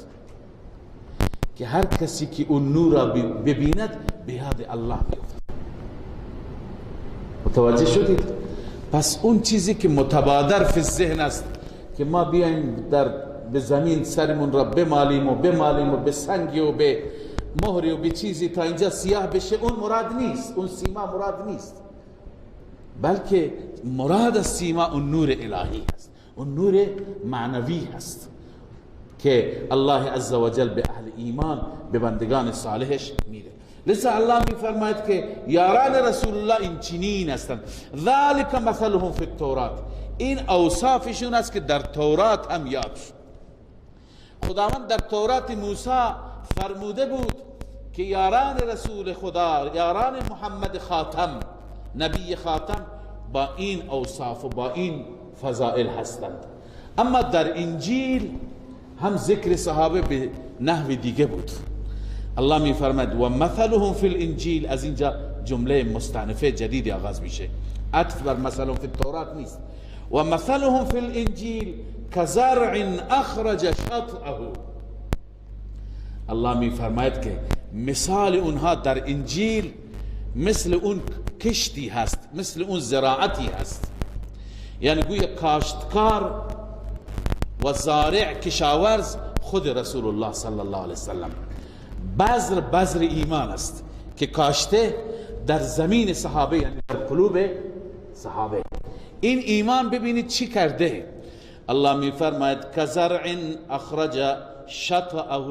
که هر کسی که اون نور را ببیند به یاد الله بیفتد. متوجه شدید؟ پس اون چیزی که متبادر فی الذهن است که ما بیایم به زمین سرمون را بمالیم و به سنگی و به مهری و به چیزی تا اینجا سیاه بشه، اون مراد نیست، اون سیما مراد نیست، بلکه مراد از سیما اون نور الهی هست، اون نور معنوی هست که الله عزوجل به اهل ایمان، به بندگان صالحش میده. لذا الله می فرماید که یاران رسول الله این چنین هستند. ذالک مثلهم فی التورات، این اوصافشون است که در تورات هم یاد شد. خداوند در تورات موسی فرموده بود که یاران رسول خدا، یاران محمد خاتم، نبی خاتم، با این اوصاف و با این فضائل هستند. اما در انجیل هم ذکر صحابه به نحو دیگه بود. الله می فرماید و مثلهم فی الانجیل، از اینجا جمله مستأنفه جدیدی آغاز میشه، عطف بر مثلهم فی التورات نیست. و مثلهم فی الانجیل کزرع اخرج شطأه، الله می فرماید که مثال اونها در انجیل مثل اون کشتی هست، مثل اون زراعتی هست. یعنی گویا کاشتکار و زارع، کشاورز خود رسول الله صلی الله علیه وسلم. بذر ایمان است که کاشته در زمین صحابه، یعنی در قلوب صحابه. این ایمان ببینید چی کرده. الله می فرماید کزرع اخرج شطأه،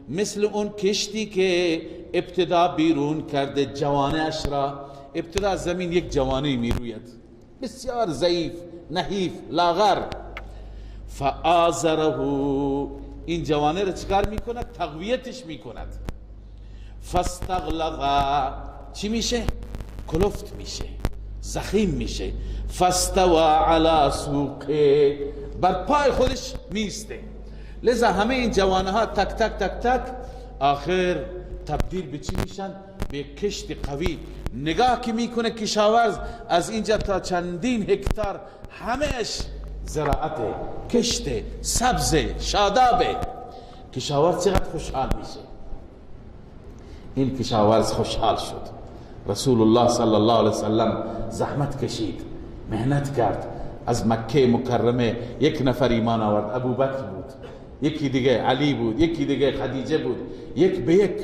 مثل اون کشتی که ابتدا بیرون کرده جوانه‌اش را. ابتدا زمین یک جوانه می روید، بسیار ضعیف، نحیف، لاغر. فآزره، این جوانه را چکار می کند؟ تقویتش می کند. فاستغلظ، چی میشه؟ کلفت میشه، زخیم میشه. فاستوى علی سوقه، بر پای خودش میسته. لذا همه این جوانه ها تک تک تک تک آخر تبدیل به چی میشن؟ به کشت قوی نگاه که میکنه کشاورز از اینجا تا چندین هکتار همهش زراعت، کشت سبز شادابه، کشاورز چقدر خوشحال میشه. این کشاورز خوشحال شد. رسول الله صلی الله علیه وسلم زحمت کشید، مهنت کرد، از مکه مکرمه یک نفر ایمان آورد، ابوبکر بود، یکی دیگه علی بود، یکی دیگه خدیجه بود، یک به یک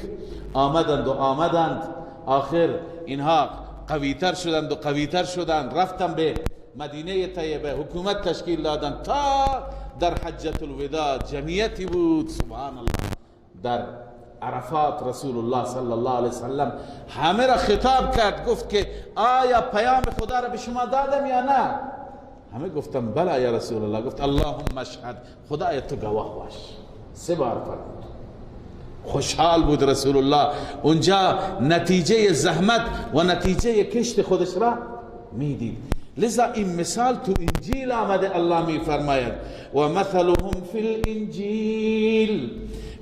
آمدند آخر اینها قویتر شدند و قویتر شدند، رفتن به مدینه طیبه، حکومت تشکیل دادن. تا در حجة الوداع جمعیتی بود، سبحان الله، در عرفات رسول الله صلی الله علیه وسلم همه را خطاب کرد، گفت که آیا پیام خدا را به شما دادم یا نه؟ همه گفتم بله یا رسول الله. گفت اللهم اشهد، خدای تو گواه باش. 3 بار فرمود. خوشحال بود رسول الله، اونجا نتیجه زحمت و نتیجه کشت خودش را میدید. لذا این مثال تو انجیل آمده، الله می فرماید و مثلهم فی الانجیل،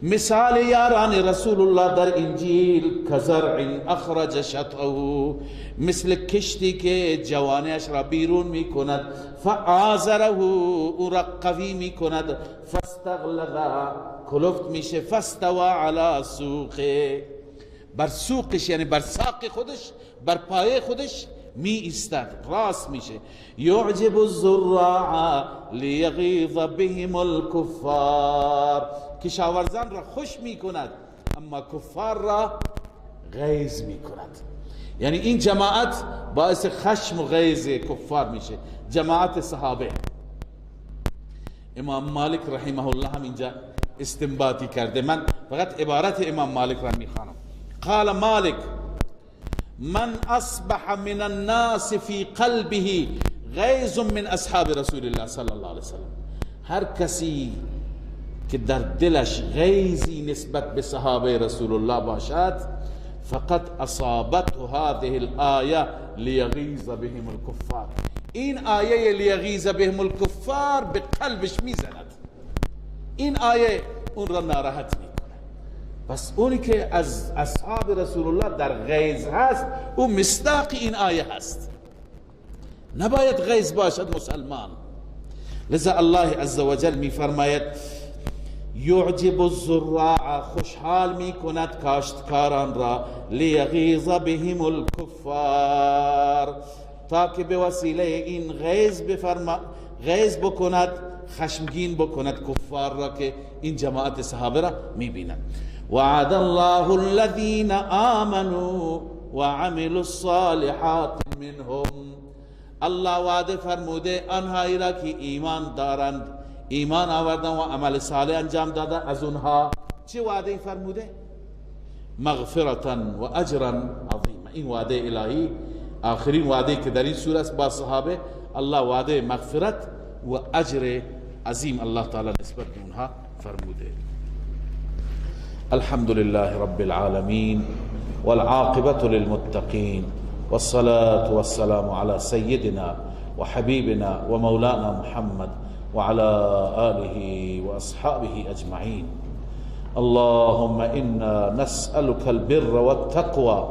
مثال یاران رسول الله در انجیل کزرع اخرج شطأه، مثل کشتی که جوانش را بیرون می کند، فآزره، او را قوی می کند، فاستغلظ، کلفت میشه، فاستوى علی سوقه، بر سوقش یعنی بر ساق خودش، بر پایه خودش می ایستد، راست میشه. یعجب الزراع لیغیظ بهم الکفار، کشاورزان را خوش می کند اما کفار را غیظ می کند. یعنی این جماعت باعث خشم و غیظ کفار میشه. جماعت صحابه، امام مالک رحمه الله هم اینجا استنباطی کرده. من فقط عبارت امام مالک را میخوانم. قال مالک من اصبح من الناس في قلبه غیظ من اصحاب رسول الله صلی الله علیه وسلم، هر کسی که در دلش غیظی نسبت به صحابه رسول الله باشد، فقط اصابته هذه الآیه لیغیظ بهم الکفار، این آیه لیغیظ بهم الکفار به قلبش میزند، این آیه اون را ناراحت میکنه. پس اونی که از اصحاب رسول الله در غیظ هست، او مصداق این آیه هست. نباید غیظ باشد مسلمان. لذا الله عز وجل می فرماید یعجب الزراع، خوشحال می کند کاشتکاران را، لیغیظ بهم الکفار، تا که به وسیله این غیظ بکند، خشمگین بکند کفار را که این جماعت صحابه را می بیند. وعد الله الذين آمنوا وعملوا الصالحات منهم، الله وعده فرموده آنهایی را که ایمان دارند، ایمان آوردن و عمل صالح انجام دادن، از اونها چه وعده فرموده؟ مغفرتا و اجرا عظیما. این وعده الهی، آخرین وعده که در این سوره است با صحابه، الله وعده مغفرت و اجر عظیم الله تعالی نسبت به اونها فرموده. الحمد لله رب العالمين والعاقبة للمتقين والصلاة والسلام على سيدنا وحبيبنا ومولانا محمد وعلى آله وأصحابه أجمعين. اللهم إنا نسألك البر والتقوى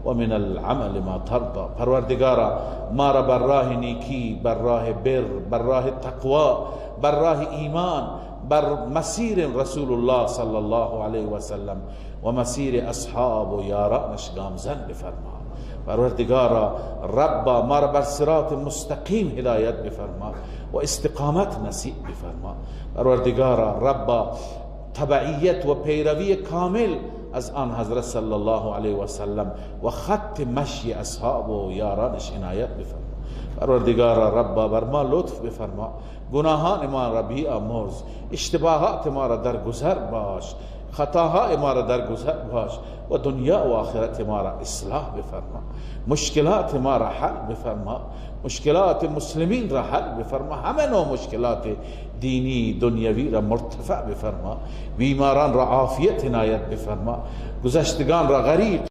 ومن العمل ما ترضى. پروردگارا ما را بر راه نیکی، بر راه بر، بر راه تقوا، بر راه ایمان، بر مسیر رسول الله صلی الله علیه و سلم و مسیر اصحاب و یارانش گامزن بفرما. پروردگارا ربا ما را بر صراط مستقیم هدایت بفرما و استقامت نصیب بفرما. پروردگارا ربا تبعیت و پیروی کامل از آن حضرت صلی الله علیه و سلم و خط مشی اصحاب و یارانش عنایت بفرما. پروردگارا ربا بر ما لطف بفرما، گناهان ما را بیامرز، اشتباهات ما را درگذر باش، خطاهای ما را درگذر باش و دنیا و آخرت ما را اصلاح بفرما. مشکلات ما را حل بفرما، مشکلات مسلمین را حل بفرما، همه نوع مشکلات دینی دنیوی را مرتفع بفرما، بیماران را عافیت عنایت بفرما، گذشتگان را غریق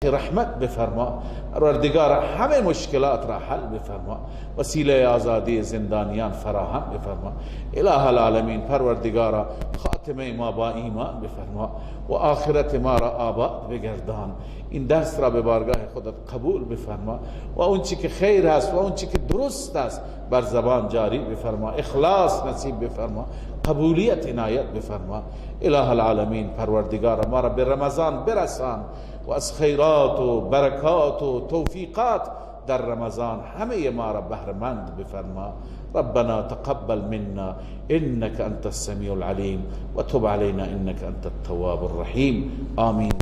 رحمت بفرما. پروردگار همه مشکلات را حل بفرما، وسیله آزادی زندانیان فراهم بفرما. اله العالمین پروردگارا خاتمه ما با ایمان بفرما و آخرت ما را آباد بگردان. این درس را به بارگاه خودت قبول بفرما و اون چی که خیر است و اون چی که درست است بر زبان جاری بفرما. اخلاص نصیب بفرما، قبولیت عنایت بفرما. اله العالمین پروردگار ما را به رمضان برسان و از خیرات و برکات و توفیقات در رمضان همه ما را بهره‌مند بفرما. ربنا تقبل منا انك انت السميع العليم وتب علينا انك انت التواب الرحيم. آمين.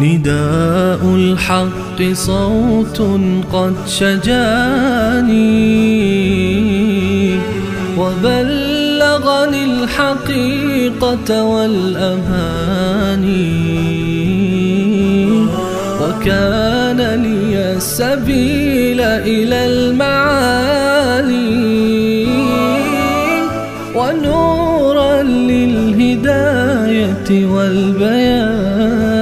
نداء الحق صوت قد شجاني وبلغني الحقيقة والأماني، وكان لي السبيل إلى المعالي ونورا للهداية والبيان.